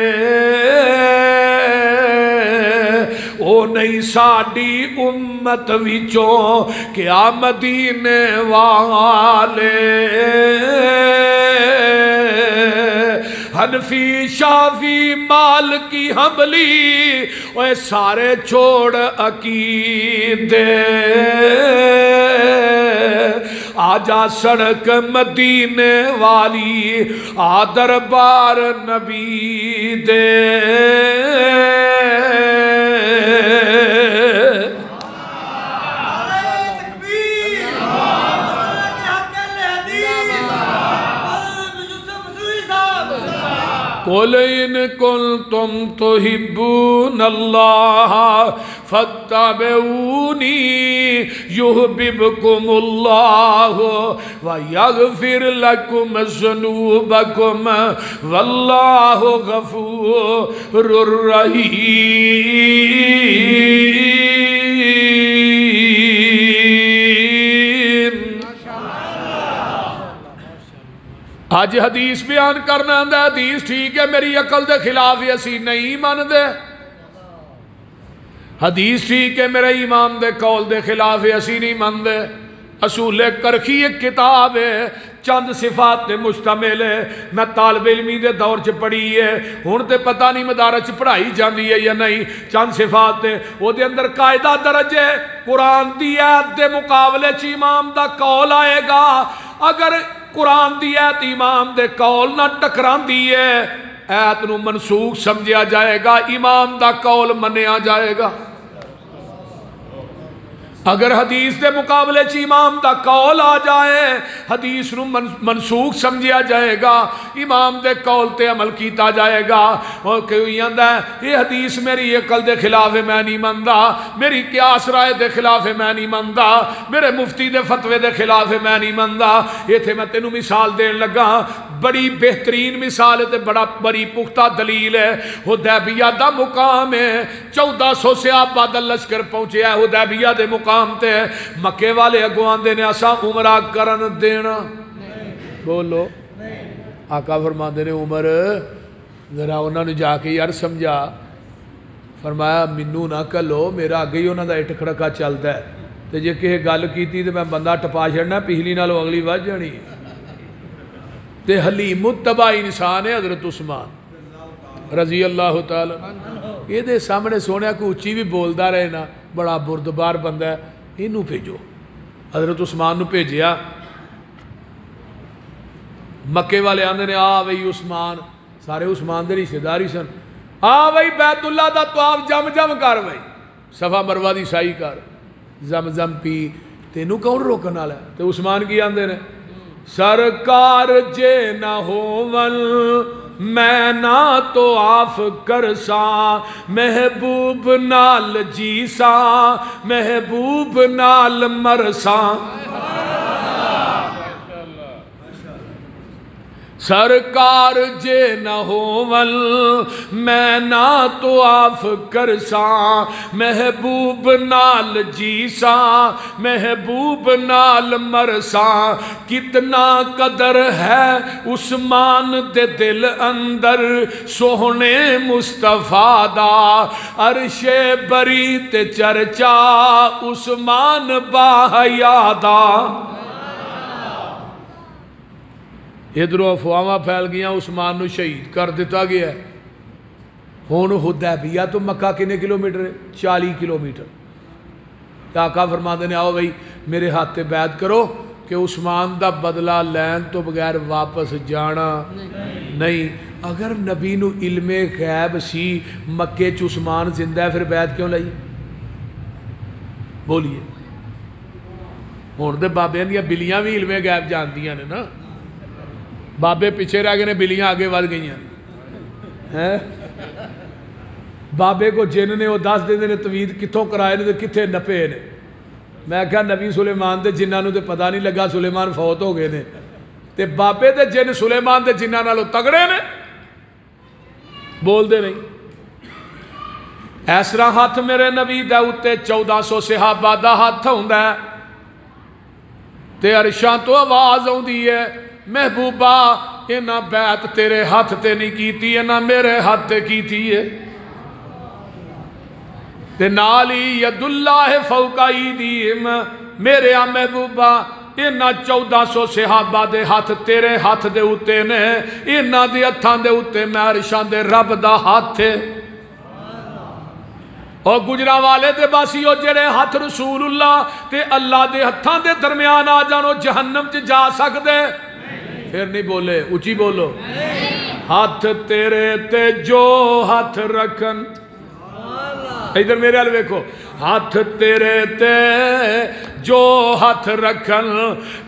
او نہیں ساڈی امت وچوں کیا مدینے والے حنفی شافی مالکی حنبلی اوے سارے چھوڑ عقیدے آجا سڑک مدینے والی آ دربار نبی دے قُلْ إِن كُنتُمْ تُحِبُّونَ اللَّهَ فَاتَّبِعُونِي يُحْبِبْكُمُ اللَّهُ وَيَغْفِرْ لَكُمْ ذُنُوبَكُمْ وَاللَّهُ غَفُورٌ رَحِيمٌ آج حدیث بیان کرنا ہے حدیث ٹھیک ہے میری عقل دے خلاف ہی اسی نہیں مان دے حدیث ٹھیک ہے میرے امام دے قول دے خلاف ہی اسی نہیں مان دے اصول کرخی ایک کتاب ہے چند صفات تے مشتمل ہے میں طالب علمی دے دور چ پڑھی ہے ہن تے پتہ نہیں مدارس پڑھائی جاندی ہے یا نہیں چند صفات تے او دے اندر قاعدہ درج ہے قرآن دی آیت دے مقابلے چ امام دا قول آئے گا اگر قرآن دی آیت امام دے قول نہ ٹکران دی ہے آیت نو منسوخ سمجھا جائے گا امام دا قول منیا جائے گا اگر حدیث دے مقابلے چ امام دا قول آ جائے حدیث نو منسوخ سمجھا جائے گا امام دے قول تے عمل کیتا جائے گا اور کوئی آندا ہے یہ حدیث میری عقل دے خلاف ہے میں نہیں مندا میری قیاس رائے دے خلاف ہے میں نہیں مندا میرے مفتی دے فتوے دے خلاف ہے میں نہیں مندا ایتھے میں تینوں مثال دین لگا بڑی بہترین مثال ہے تے بڑی پختہ دلیل ہے حدیبیہ دا مقام ہے 1400 سے آپ بعد لشکر پہنچے ہے حدیبیہ دے مقام تے مکے والے اگوان دینے اسا عمرہ کرن دینا بولو آقا فرمان دینے عمر ذرا انہوں نے جا کے یار سمجھا فرمایا منو نہ کلو میرا آگے ہی انہوں نے اٹھکڑکا چلتا ہے تو جے کہ گل کی تھی تو میں بندہ ٹپا چھڑنا پہلی نالو اگلی بات جانی تے حلیم متبع انسان ہے حضرت عثمان رضی اللہ تعالی یہ دے سامنے سونے کو اچھی بھی بولدا رہے نا بڑا بردبار بندہ ہے انہوں بھیجو حضرت عثمان نو بھیجیا مکے والے آندے نے آ بھئی عثمان، سارے عثمان دے رشتہ دار ہی سن، آ بھئی بیت اللہ دا طواف جم جم کر بھئی، صفا مروہ دی سائی کر، زم زم پی، تینوں کون روکن والا ہے؟ تے عثمان کی آندے نے سرکار جے نہ ہون میں نہ طواف کرساں، محبوب نال جیساں، محبوب نال مرساں۔ سرکار جے نہ ہون میں نہ طواف کرساں، محبوب نال جیساں، محبوب نال مرساں۔ کتنا قدر ہے عثمان دے دل اندر سوہنے مصطفیٰ دا، عرش بری تے چرچا عثمان باحیا دا۔ ادھروں افواਹਾਂ پھیل گیا عثمان نو شہید کر دیتا گیا ہے۔ ہون حدیبیہ تو مکہ کنے کلومیٹر ہے؟ 40 کلومیٹر۔ آقا فرماتے نے آؤ بھائی میرے ہاتھ بیعت کرو کہ عثمان دا بدلہ لین تو بغیر واپس جانا نہیں۔ اگر نبی نو علم غیب سی مکے چ عثمان زندہ ہے پھر بیعت کیوں لائی؟ بولیے۔ ہون دے بابے دیا بلیاں بھی علم غیب جاندیاں نے نا، بابے پیچھے رہ گئے نے، بلیاں آگے ود گئی ہیں۔ بابے کو جن نے وہ دس دے نے توید کتوں کرائے نے کتنے نپے نے۔ میں کہا نبی سلیمان دے جنہاں نو تے پتہ نہیں لگا سلیمان فوت ہو گئے نے، تے بابے دے جن سلیمان دے جنہاں نالوں تگڑے نے، بول دے نہیں۔ اس طرح ہاتھ میرے نبی دے اتے 1400 صحابہ دا ہاتھ ہوندا ہے تے عرشاں تو آواز ہوندی ہے محبوبہ انہاں بیعت تیرے ہاتھ تے نہیں کیتی، انہاں میرے ہاتھ تے کیتی ہے۔ تے نالی ید اللہ فوق ایدیہم، میرے آ محبوبہ انہاں 1400 صحابہ دے ہاتھ تیرے ہاتھ دے اتے نے، انہاں دے ہتھاں دے اتے میں عرشاں دے رب دا ہاتھ ہے۔ اور گجرا والے دے باسی ہو جڑے ہاتھ رسول اللہ تے اللہ دے ہتھاں دے درمیان آ جانو جہنم چ جا سکدے؟ پھر نہیں بولے، اچھی بولو۔ ہاتھ تیرے تے جو ہاتھ رکھن، ادھر میرے حال ویکھو، ہاتھ تیرے تے جو ہاتھ رکھن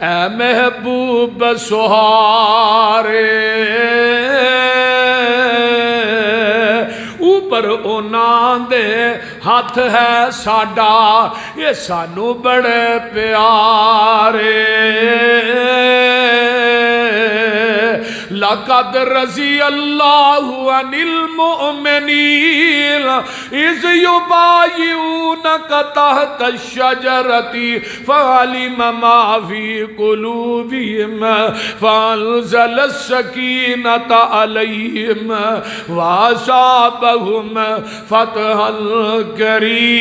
اے محبوب سہارے، اوپر اونا دے ہاتھ ہے ساڈا، یہ سانو بڑے پیارے۔ لَقَدْ رَضِيَ اللَّهُ عَنِ الْمُؤْمِنِينَ إِذْ يُبَايِعُونَكَ تَحْتَ الشَّجَرَةِ فَعَلِمَ مَا فِي قُلُوبِهِمْ فَأَنزَلَ السَّكِينَةَ عَلَيْهِمْ وَأَصَابَهُمْ فَتْحًا قَرِيبًا۔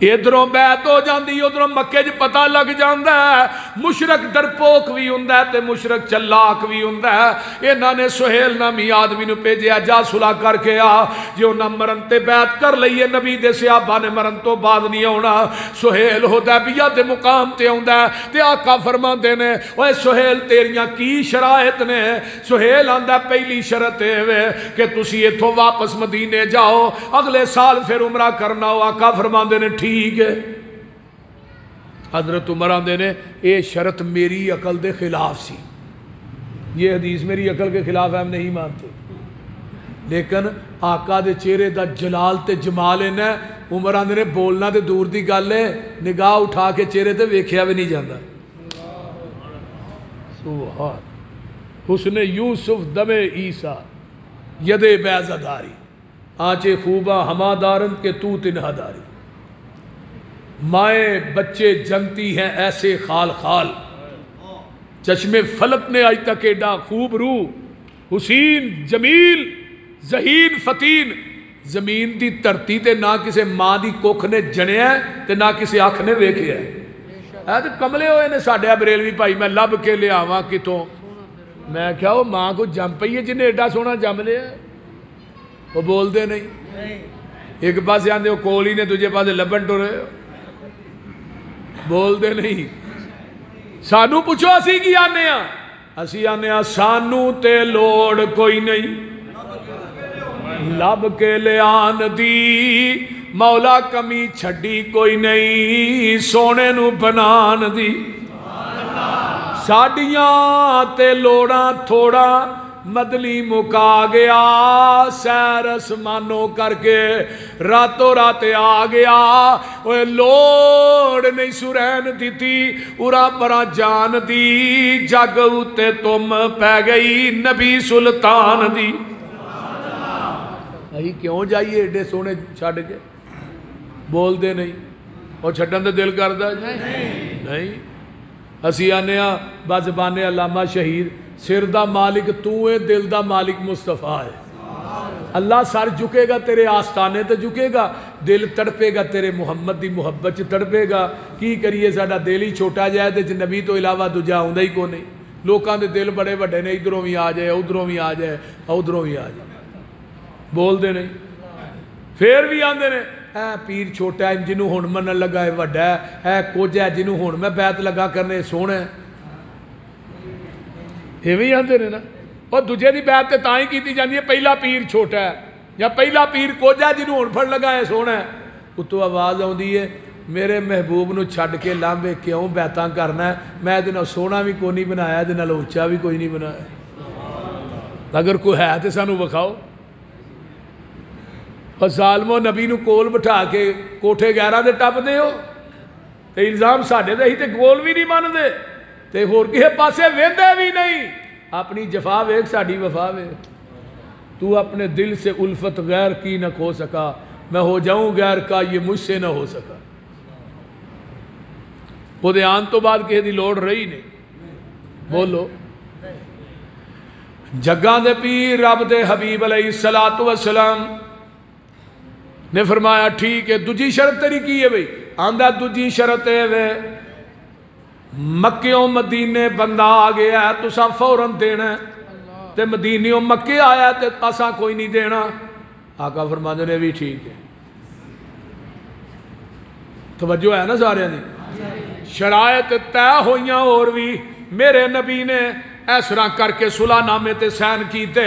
ادھروں بیعت ہو جاندی، ادھروں مکے جو پتہ لگ جاندہ ہے، مشرک درپوک بھی ہوندہ ہے تے مشرک چلاک بھی ہوندہ ہے۔ انہاں نے سہیل نامی آدمی نو پیجیا جا صلح کر کے آ، جو نہ مرن تے بیعت کر لئیے نبی دے صحابہ نے مرن تو بعد نہیں ہونا۔ سہیل حدیبیہ دے مقام تے ہوندہ ہے تے آقا فرمان دینے اوہ سہیل تیریاں کی شرائط نے؟ سہیل آندہ پہلی شرط ہے کہ تسی اتھو واپس مدینے جاؤ، اگلے سال پھر عمرہ کرنا ہو۔ آقا فرمان دینے ٹھیک ہے۔ حضرت عمر آندے نے اے شرط میری عقل دے خلاف سی، یہ حدیث میری عقل کے خلاف ہم نہیں مانتے، لیکن آقا دے چہرے دا جلال تے جمال ہے۔ عمر آندے نے بولنا تے دور دی گل ہے، نگاہ اٹھا کے چہرے تے ویکھیا بھی نہیں جاندہ۔ سبحان حسن یوسف دم عیسیٰ ید بیضہ داری، آنچے خوبہ ہما دارن کے تو تنہا داری۔ مائیں بچے جنتی ہیں ایسے خال خال، چشم فلک نے آج تک ایڈا خوب روح حسین جمیل ذہین فتین، زمین دی دھرتی تے نہ کسے ماں دی کوکھ نے جنیا ہے تے نہ کسے آنکھ نے ویکھیا ہے۔ تو کملے ہوئے نے ساڈے بریلوی بھائی، میں لب کے لے آواں کتوں؟ میں کیا وہ ماں کو جم پئی ہے جنہیں ایڈا سونا جم لیا؟ وہ بول دے نہیں۔ ایک پاس آتے ہو کول ہی نے دوجے پاس لبن ٹرے بول دے نہیں سانو پوچھو اسی کی آنے ہاں اسی آنے ہاں سانو تے لوڑ کوئی نہیں لب کے لے آن دی مولا کمی چھڑی کوئی نہیں سونے نو بنان دی ساڑیاں تے لوڑاں تھوڑا مدلی مکا گیا سیر اسمانوں کر کے راتوں رات آ گیا اوے لوڑ نہیں سرین دیتی ارا پرا جان دی جگ اتے تم پہ گئی نبی سلطان دی کیوں جائیے ایڈے سونے چھڑ کے بول دے نہیں اور چھڑن دے دل کردا نہیں اسی آنے بزبان علامہ شہید سر دا مالک تو ہے دل دا مالک مصطفیٰ ہے اللہ سر جھکے گا تیرے آستانے تے جھکے گا دل تڑپے گا تیرے محمد دی محبت تڑپے گا کی کریے ساڈا دل ہی چھوٹا جائے تے نبی تو علاوہ دوجا ہوندا ہی کو نہیں لوکاں دے دل بڑے بڑے نے ادھروں بھی آ جائے ادھروں بھی آ جائے ادھروں بھی آ جائے بول دے نہیں پھر بھی آندے نے اے پیر چھوٹا ہے جنہوں ہن منن لگا ہے وڈا ہے اے کچھ ہے جنہوں ہن میں بیعت لگا کرنے سونا ہے ایویں آندے نے نا اور دوجے دی بیعت تے تاں ہی کیتی جاندی ہے پہلا پیر چھوٹا ہے یا پہلا پیر کچھ ہے جنہوں ہن پھڑ لگا ہے سونا ہے اتوں آواز آندی ہے میرے محبوب نو چھڈ کے لامبے کیوں بیعتاں کرنا ہے میں دے نال سونا بھی کوئی نہیں بنایا دے نال اونچا بھی کوئی نہیں بنایا اگر کوئی ہے تے سانو وکھاؤ اور ظالمو نبی نو کول بٹھا کے کوٹھے 11 دے ٹپ دے ہو تے الزام ساڈے تے ہی تے کول بھی نہیں من دے تے ہور کسے پاسے ویندے بھی نہیں اپنی جفا ویکھ ساڈی وفا ویکھ تو اپنے دل سے الفت غیر کی نہ کھو سکا میں ہو جاؤں غیر کا یہ مجھ سے نہ ہو سکا وہ دے آن تو بعد کہے دی لوڑ رہی نہیں بولو جگاں دے پیر رب دے حبیب علیہ السلام نے فرمایا ٹھیک ہے دجی شرط تیری کی ہے بھئی آندہ دجی شرط ہے وے مکیوں مدینے بندہ آ گیا ہے تو سا فوراں دینا ہے تے مدینیوں مکے آیا تے تاسا کوئی نہیں دینا آقا فرماندے نے بھی ٹھیک ہے توجہ ہے نا سارے نے شرائط طے ہویاں اور بھی میرے نبی نے اس طرح کر کے صلح نامے تے سین کیتے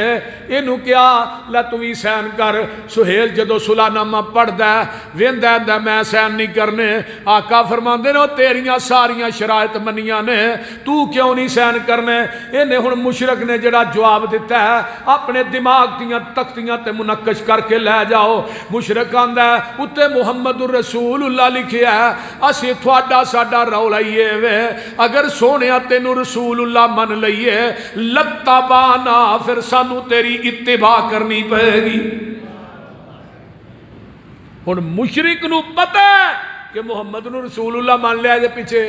اینو کیا لا تو بھی سین کر سہیل جدو صلح نامہ پڑھ دے ویندا ہے میں سین نہیں کرنے آقا فرماندے نے تیریاں ساریاں شرائط منیاں نے تو کیوں نہیں سین کرنے اینے ہن مشرک نے جڑا جواب دیتا ہے اپنے دماغ دیاں تختیاں تے منقش کر کے لے جاؤ مشرک آندا ہے اوتے محمد رسول اللہ لکھیا ہے اسی تھوڑا ساڈا رولا ہی وے اگر سونیا تینوں رسول اللہ من لئیے لتبانا پھر سانو تیری اتباع کرنی پڑے گی ہن مشرک نو پتہ ہے کہ محمد نو رسول اللہ مان لیا دے پیچھے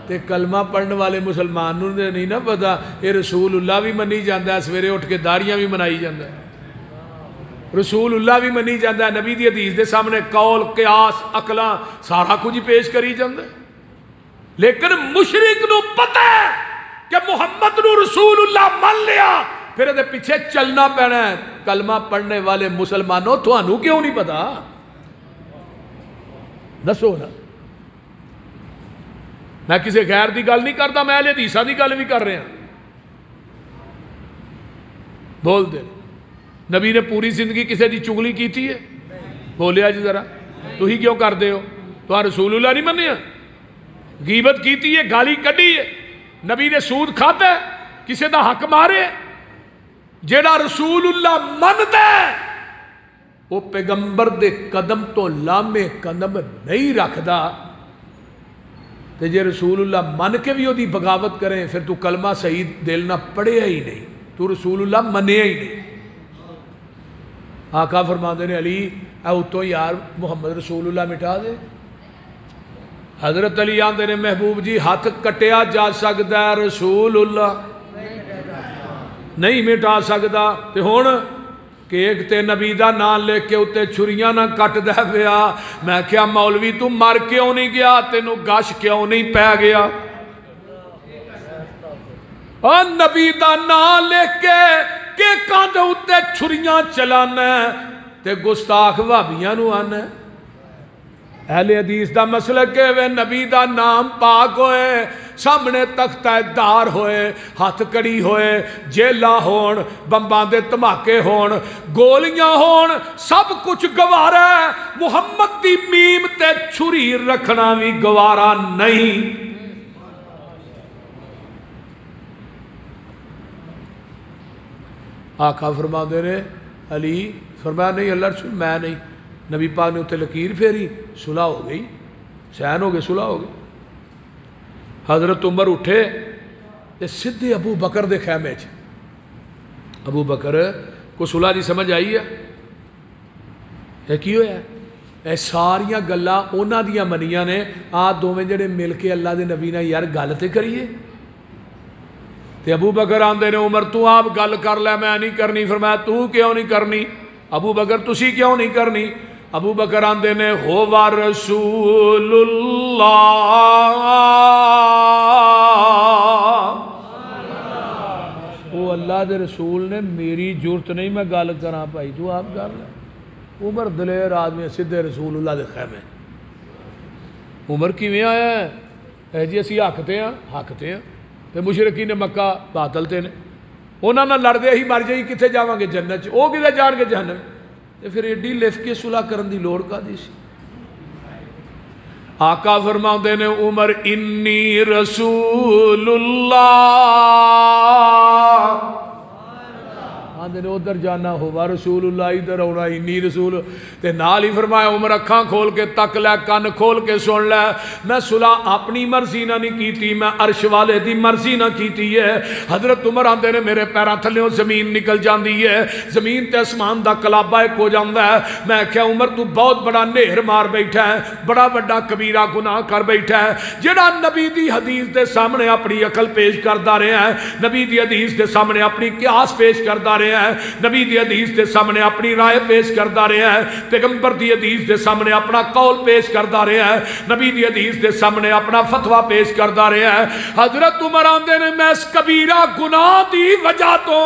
تے کلمہ پڑھنے والے مسلمان نو نہیں نا پتا یہ رسول اللہ بھی منی جاندہ ہے سویرے اٹھ کے داڑیاں بھی منائی جاندہ ہے رسول اللہ بھی منی جاندہ ہے نبی دی حدیث دے سامنے قول قیاس عقلاں سارا کچھ پیش کری جاندہ ہے لیکن مشرک نو پتہ ہے کہ محمد نو رسول اللہ مان لیا پھر ادھے پیچھے چلنا پینا ہے کلمہ پڑھنے والے مسلمانوں تو انہوں کیوں نہیں پتا دسو نا میں کسی غیر دی گل نہیں کرتا میں اہل حدیثاں دی گل بھی کر رہے ہیں بول دے نبی نے پوری زندگی کسی دی چگلی کی تھی ہے بولیا جی ذرا تو ہی کیوں کر دے ہو تو رسول اللہ نہیں منیا غیبت کی تھی ہے گالی کڈی ہے نبی نے سود کھاتا ہے کسی دا حق مارے جیڑا رسول اللہ من دے وہ پیغمبر دے قدم تو لامے قدم نہیں رکھ دا تے جے رسول اللہ من کے بھی وہ دی بغاوت کریں پھر تو کلمہ صحیح دل نہ پڑھے ہی نہیں تو رسول اللہ منے ہی نہیں آقا فرماندے نے علی اے اتوں یار محمد رسول اللہ مٹا دے حضرت علی آندے نے محبوب جی ہاتھ کٹیا جا سکتا ہے رسول اللہ نہیں مٹا سکتا تے ہون کہ ایک تے نبی دا نام لے کے اتے چھریاں نہ کٹ دے گیا میں کیا مولوی تو مر کیوں نہیں گیا تینوں گاش کیوں نہیں پہ گیا اور نبی دا نام لے کے کاندے اتے چھریاں چلانا تے گستاخ وہابیاں نو آنا ہے۔ اہل حدیث دا مسلک ہے وے نبی دا نام پاک ہوئے، سامنے تختہ دار ہوئے، ہاتھ کڑی ہوئے، جیلا ہون، بمباں دے دھماکے ہون، گولیاں ہون، سب کچھ گوارا ہے، محمد دی میم تے چھری رکھنا بھی گوارا نہیں۔ آقا فرما دے رہے علی فرمایا نہیں اللہ رسول میں نہیں، نبی پاک نے اتنے لکیر پھیری، صلح ہو گئی، سین ہو گئے، صلح ہو گئی۔ حضرت عمر اٹھے تے سدھے ابو بکر دے خیمے چ، ابو بکر کو صلح دی سمجھ آئی ہے؟ یہ کی ہویا ہے؟ اے ساریاں گلاں انہاں دیاں منیاں نے، آ دوویں جڑے مل کے اللہ دے نبی نے یار گل تے کریے۔ تے ابو بکر آندے نے عمر تو آپ گل کر لے میں نہیں کرنی، فرمایا تو کیوں نہیں کرنی؟ ابو بکر تسی کیوں نہیں کرنی؟ ابو بکر آندے نے ہوا رسول اللہ، وہ اللہ دے رسول نے میری جرت نہیں میں گل کراں بھائی تو آپ کر لے۔ عمر دلیر آدمی سدھے رسول اللہ دے خیمے۔ عمر کیویں آیا ہے؟ اے جی اسی حقتے ہیں، حقتے ہیں تے مشرکین مکہ باطل تے نے، انہاں نال لڑدے ہی مر جائی کتے جاواں گے جنت چ، او کتے جان گے جہنم؟ تے پھر ایڈی لف کے صلح کرن دی لوڑ کادی سی؟ آقا فرماندے نے عمر انی رسول اللہ، آندے نے ادھر جانا ہوا رسول اللہ، ادھر ہونا انی رسول، تے نال ہی فرمایا عمر اکھاں کھول کے تک لے، کن کھول کے سن لے، میں صلح اپنی مرضی نہ نہیں کیتی، میں عرش والے دی مرضی نہ کیتی ہے۔ حضرت عمر آندے نے میرے پیراں تھلیوں زمین نکل جاندی ہے، زمین تے اسمان دا کلابہ ایک ہو جاندا ہے۔ میں کہا عمر تو بہت بڑا نہر مار بیٹھا ہے، بڑا بڑا کبیرہ گناہ کر بیٹھا ہے، جڑا نبی دی حدیث دے سامنے اپنی عقل پیش کردا رہا ہے، نبی دی حدیث دے سامنے اپنی قیاس پیش کردا رہا ہے، نبی دی حدیث دے سامنے اپنی رائے پیش کردا رہا ہے، پیغمبر دی حدیث دے سامنے اپنا قول پیش کردا رہا ہے، نبی دی حدیث دے سامنے اپنا فتویٰ پیش کردا رہا ہے۔ حضرت عمر آندے نے میں اس کبیرہ گناہ دی وجہ تو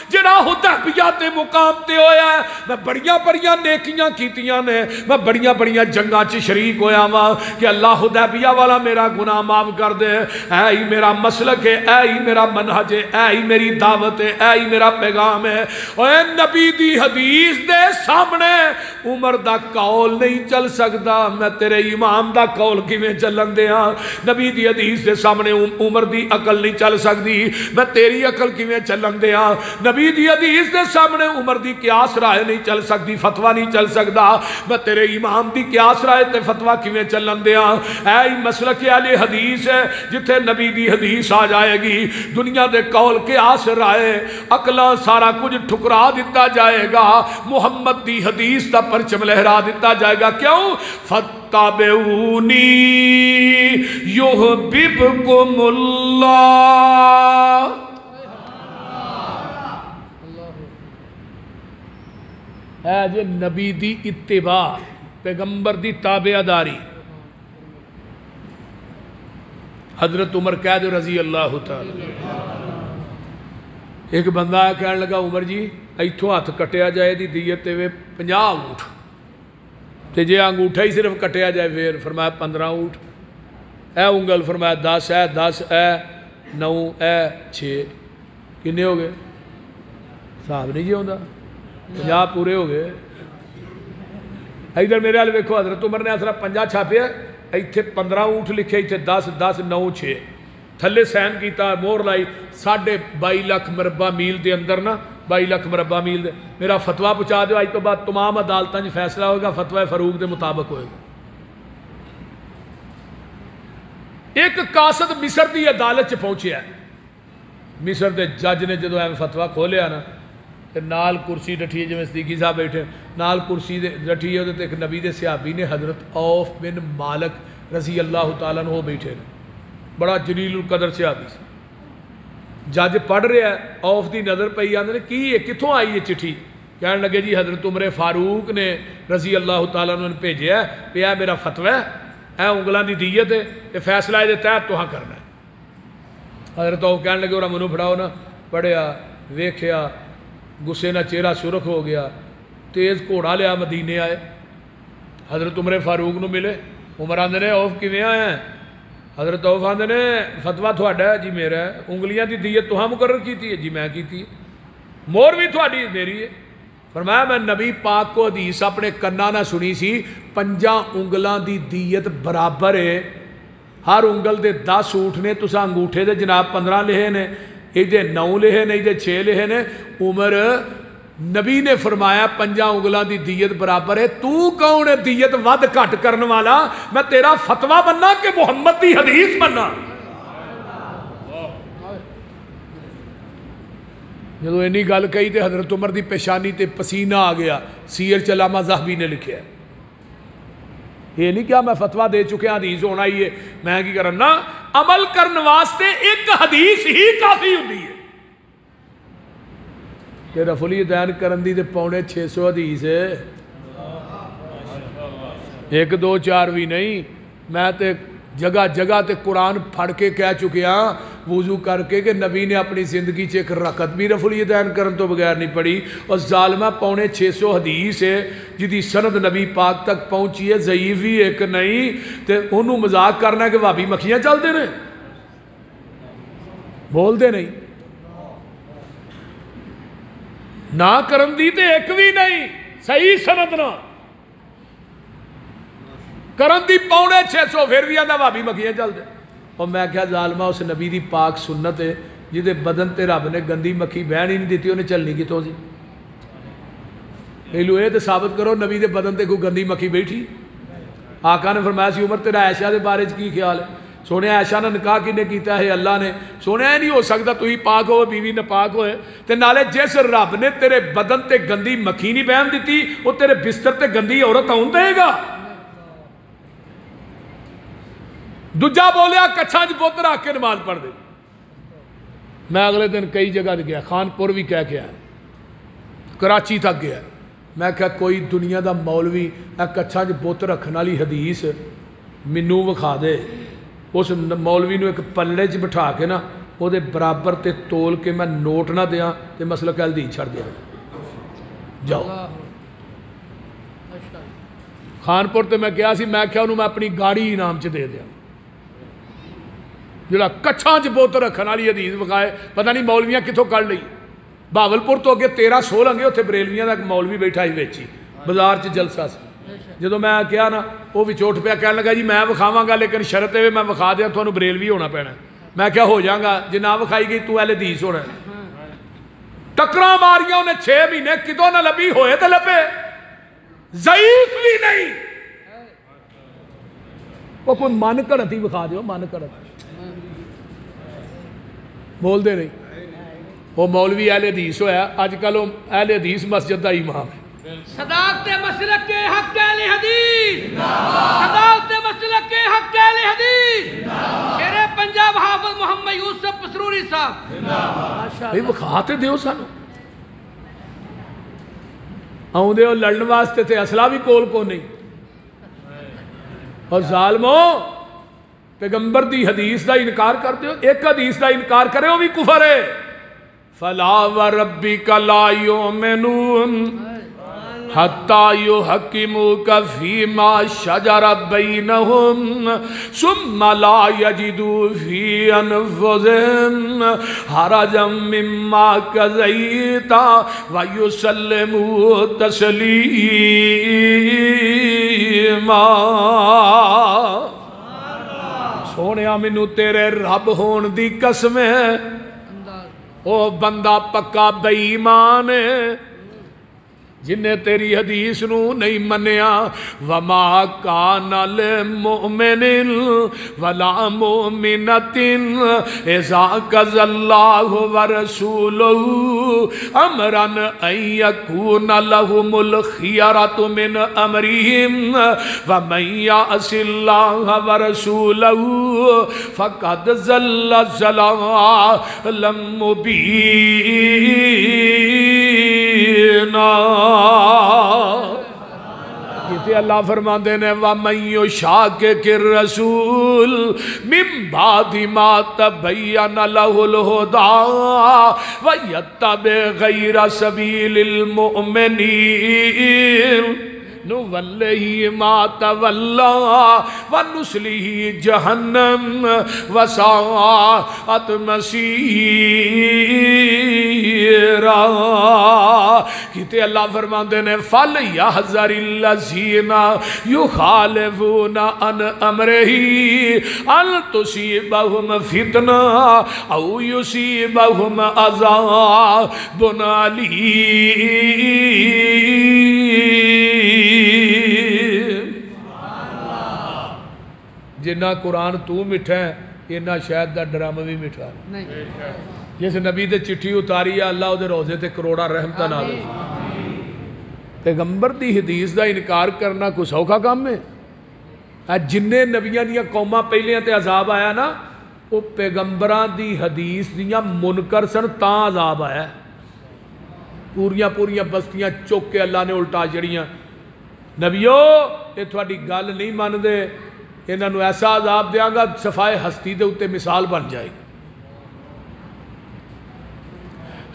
جڑا حدیبیہ تے مقام تے ہویا ہے، میں بڑیاں بڑیاں نیکیاں کیتیاں نے، میں بڑیاں بڑیاں جنگاں چ شریک ہویا ہاں کہ اللہ حدیبیہ والا میرا گناہ معاف کر دے۔ اے ہی میرا مسلک ہے، اے ہی میرا منہج ہے، اے ہی میری دعوت ہے، اے ہی میرا پیغام ہے۔ اے نبی دی حدیث دے سامنے عمر دا قول نہیں چل سکتا، میں تیرے امام دا قول کیویں چلن دیاں؟ نبی دی حدیث دے سامنے عمر دی عقل نہیں چل سکتی، میں تیری عقل کیویں چلن دیاں؟ نبی دی حدیث دے سامنے عمر دی قیاس رائے نہیں چل سکتی، فتویٰ نہیں چل سکتا، میں تیرے امام دی قیاس رائے تے فتویٰ کیویں چلن دیاں؟ اے مسلک اہل حدیث ہے جتھے نبی دی حدیث آ جائے گی، دنیا دے قول قیاس رائے عقلاں سارا کچھ ٹھکرا دیتا جائے گا، محمد دی حدیث دا پرچم لہرا دیتا جائے گا۔ کیوں؟ فَاتَّبِعُونِي يُحْبِبْكُمُ اللَّهُ۔ اے جی نبی دی اتباع، پیغمبر دی تابعداری۔ حضرت عمر کہہ دے رضی اللہ تعالی۔ ایک بندہ کہنے لگا عمر جی ایتھوں ہاتھ کٹیا جائے دی دیت تے 50 اونٹ، تے جے انگوٹھا ہی صرف کٹیا جائے پھر؟ فرمایا 15 اونٹ۔ اے انگل فرمایا 10 ہے، 10 اے 9 اے 6، کنے ہو گئے؟ صاحب نہیں جی ہوندہ، 50 پورے ہو گئے۔ ادھر میرے حال ویکھو، حضرت عمر نے صرف 50 چھاپے، ایتھے 15 اونٹ لکھے، ایتھے 10 10 9 6، تھلے سین کیتا، مور لائی، 22.5 لاکھ مربع میل دے اندر نا، 22 لاکھ مربع میل دے میرا فتویٰ پہنچا دیو، آج تو بعد تمام عدالتاں جو فیصلہ ہوگا فتویٰ فاروق دے مطابق ہوئے گا۔ ایک قاصد مصر دی عدالت چ پہنچیا ہے، مصر دے جج نے جدو ایویں فتویٰ کھولیا نا تے نال کرسی ڈٹھی ہے، جویں صدیقی صاحب بیٹھے نال کرسی ڈٹھی ہے، تے ایک نبی دے صحابی نے حضرت عوف بن مالک رضی اللہ تعالیٰ عنہ بیٹھے نے، بڑا جلیل القدر صحابی سے۔ جج پڑھ رہا ہے، عوف دی نظر پئی، آندے نے کی ہے کتھوں آئی ہے چٹھی؟ کہنے لگے جی حضرت عمر فاروق نے رضی اللہ تعالیٰ عنہ نے بھیجیا ہے کہ اے میرا فتویٰ ہے، اے انگلاں دی دیت ہے، یہ فیصلہ ہے تحت تہاں کرنا ہے۔ حضرت عوف کہنے لگے انہوں منو پڑھاؤ نا، پڑھیا ویکھیا، غصے نہ چہرہ سرخ ہو گیا، تیز گھوڑا لیا مدینے آئے، حضرت عمر فاروق نو ملے، عمر آندے نے اوف کیویں آیا ہے؟ حضرت اوف آندے نے فتویٰ تھوڑا ہے؟ جی میرا ہے۔ انگلیاں دی دیت تہاں مقرر کیتی ہے؟ جی میں کیتی ہے۔ مور بھی تھوڑی؟ میری ہے۔ فرمایا میں نبی پاک کو حدیث اپنے کنا نہ سنی سی، 5 انگلاں دی دیت برابر ہے، ہر انگل دے 10 اونٹ نے، تساں انگوٹھے دے جناب 15 لہے نے، ایدے 9 لہے نے، ایدے 6 لہے نے۔ عمر نبی نے فرمایا 5 انگلاں دی دیت برابر ہے، تو کون ہے دیت ود گھٹ کرن والا؟ میں تیرا فتویٰ بننا کہ محمد دی حدیث بننا؟ جدو اینی گل کہی تے حضرت عمر دی پیشانی تے پسینہ آ گیا۔ سیر علامہ ذہبی نے لکھیا ہے، یہ نہیں کیا میں فتویٰ دے چکے حدیث ہونا ہی ہے میں کی کرنا، عمل کرن واسطے ایک حدیث ہی کافی ہوتی ہے۔ کہ رفع الیدین کرن دی تے 650 حدیث ہے، 1 2 4 بھی نہیں۔ میں تے جگہ جگہ تے قرآن پھڑ کے کہہ چکے ہاں وضو کر کے کہ نبی نے اپنی زندگی چ ایک رکعت بھی رفع الیدین کرن تو بغیر نہیں پڑھی، اور ظالمہ 650 حدیث ہے جدی سند نبی پاک تک پہنچی ہے، ضعیف ہی ایک نہیں، تے انہوں مذاق کرنا ہے کہ بھابی مکھیاں چل دے رہے بول دے نہیں، نہ کرن دی تے ایک بھی نہیں صحیح سند نہ کرن دی 650 پھر بھی آدھا بھابی مکھیاں چل دے۔ اور میں کہا ظالمہ اس نبی دی پاک سنت ہے جدے بدن تے رب نے گندی مکھی بہن ہی نہیں دیتی، انہیں چلنی کی تو سی پہلو یہ تو ثابت کرو نبی دے بدن تے کوئی گندی مکھی بیٹھی؟ آقا نے فرمایا سی عمر تیرا عائشہ دے بارے کی خیال ہے؟ سونے عائشہ نے نکاح کنے کیتا ہے؟ اللہ نے۔ سونے نہیں ہو سکتا تو ہی پاک ہوئے بیوی نہ پاک ہوئے، تے نالے جس رب نے تیرے بدن تے گندی مکھی نہیں بہن دیتی وہ تیرے بستر تے گندی عورت آن دے گا؟ دوجا بولیا کچھاں چ بت رکھ کے نماز پڑھ دے۔ میں اگلے دن کئی جگہ گیا، خانپور بھی کہہ کے آیا، کراچی تک گیا، میں کہا کوئی دنیا دا مولوی کچھاں چ بت رکھنے والی حدیث مینوں وکھا دے۔ اس مولوی نو ایک پلڑے چ بٹھا کے نا وہ دے برابر تے تول کے میں نوٹ نہ دیاں تے مسئلہ کہل دی چھڑ دیا جاؤ۔ خانپور تے میں کیا سی، میں کیا انہوں میں اپنی گاڑی انعام چ دے دیا جڑا کچھاں چ بت رکھنے والی حدیث وکھائے، پتہ نہیں مولویاں کتوں کڑ لئی۔ بہاولپور تو اگے 13 لنگے اتنے بریلویاں دا مولوی بیٹھا ہی ویچی بازار چ جلسہ سی، جدو میں کیا نا وہ بھی چوٹ پیا کہنے لگا جی میں وکھاواں گا لیکن شرط ہے میں وکھا دیا تھانوں بریلوی ہونا پینا۔ میں کیا ہو جاؤں گا جی نہ وکھائی گئی تو اہل حدیث ہونا ہے۔ ٹکراں ماریاں انہیں 6 مہینے کتوں نہ لبی ہوئے تو لبے، ضعیف بھی نہیں۔ وہ کوئی من گھڑت ہی وکھا دیو، من گھڑت بول دے نہیں۔ وہ مولوی اہل حدیث ہویا، اج کل وہ اہل حدیث مسجد دا امام ہے۔ صداقت مسلک کے حق اہل حدیث، صداقت مسلک کے حق اہل حدیث، شیر پنجاب حافظ محمد یوسف پسروری صاحب بھئی وکھاتے دیو سانو، آؤں دے ہو لڑن واسطے تھے اسلحہ بھی کول کو نہیں۔ اور ظالموں پیغمبر دی حدیث دا انکار کر دیو، ایک حدیث دا انکار کرے وہ بھی کفر ہے۔ فَلَا وَرَبِّكَ لَا يُؤْمِنُونَ حَتَّى يُحَكِّمُوكَ فِي مَا شَجَرَ بَيْنَهُمْ ثُمَّ لَا يَجِدُوا فِي أَنفُسِهِمْ حَرَجًا مِّمَّا قَضَيْتَ وَيُسَلِّمُوا تَسْلِيمًا۔ سونیا مینوں تیرے رب ہون دی قسم ہے، او بندہ پکا بے ایمان ہے جن نے تیری حدیث نو نہیں منیا۔ وما کان للمؤمن ولا مؤمنۃ اذا قضى اللہ ورسولہ امرا ان یکون لهم الخیرۃ من امرهم ومن یعص اللہ ورسولہ فقد ضل ضلالا مبینا۔ کہ اللہ فرماندے نے وَمَن يُشَاقِقِ الرَّسُولَ مِن بَعْدِ مَا تَبَيَّنَ لَهُ الْهُدَى وَيَتَّبِعْ غَيْرَ سَبِيلِ الْمُؤْمِنِينَ نُوَلِّهِ مَا تَوَلَّى وَنُصْلِهِ جَهَنَّمَ وَسَاءَتْ مَصِيرًا۔ کہتے اللہ فرماندے نے فَلْيَحْذَرِ الَّذِينَ يُخَالِفُونَ عَنْ أَمْرِهِ أَن تُصِيبَهُمْ فِتْنَةٌ أَوْ يُصِيبَهُمْ عَذَابٌ أَلِيمٌ۔ جنہ قرآن تو مٹھا ہے انہا شاید دا ڈرامہ بھی مٹھا ہے نہیں جیسے نبی دے چٹھی اتاری ہے اللہ دے روزے تے کروڑا رحمتہ نازل پیغمبر دی حدیث دا انکار کرنا کوئی سوکھا کام میں جننے نبیاں دیا قومہ پہلے تے عذاب آیا نا وہ پیغمبران دی حدیث دیا منکر سن تاں عذاب آیا پوریاں بستیاں چوک کے اللہ نے الٹا جڑیاں نبیو یہ تھوڑی گل نہیں مان دے انہاں نو ایسا عذاب دیاں گا صفائے ہستی دے اتے مثال بن جائے گی۔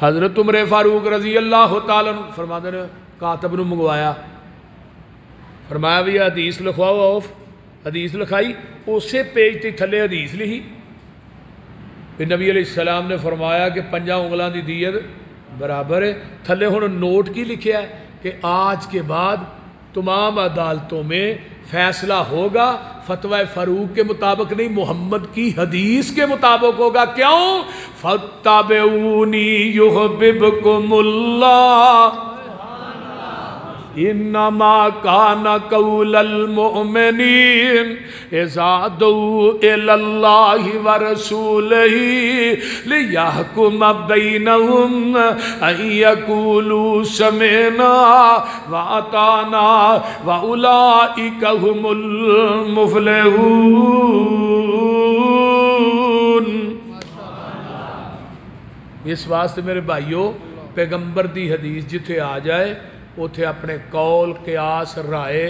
حضرت عمر فاروق رضی اللہ تعالیٰ فرماتے ہیں کاتب نو منگوایا فرمایا بھی حدیث لکھواؤ آف حدیث لکھائی اسے پیج تے تھلے حدیث لکھی پھر نبی علیہ السلام نے فرمایا کہ 5 انگلاں دی دیت برابر ہے تھلے ہن نوٹ کی لکھیا ہے کہ آج کے بعد تمام عدالتوں میں فیصلہ ہوگا فتوی فاروق کے مطابق نہیں محمد کی حدیث کے مطابق ہوگا کیوں فَاتَّبِعُونِي يُحْبِبْكُمُ اللَّهُ انما کان قول المؤمنین اذا دعوا الی اللہ ورسولہ لیحکم بینہم ان یقولوا سمعنا واطعنا واولئک هم المفلحون۔ اس واسطے میرے بھائیوں پیغمبر دی حدیث جتھے آ جائے اتھے اپنے قول قیاس رائے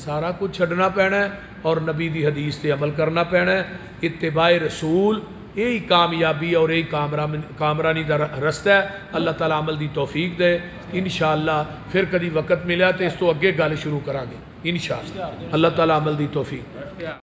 سارا کچھ چھڑنا پینا ہے اور نبی دی حدیث تے عمل کرنا پینا ہے۔ اتباع رسول یہی کامیابی اور یہی کامرانی دا رستہ ہے۔ اللہ تعالیٰ عمل دی توفیق دے انشاءاللہ پھر کدی وقت ملیا تو اس تو اگے گل شروع کرانگے انشاءاللہ۔ اللہ تعالیٰ عمل دی توفیق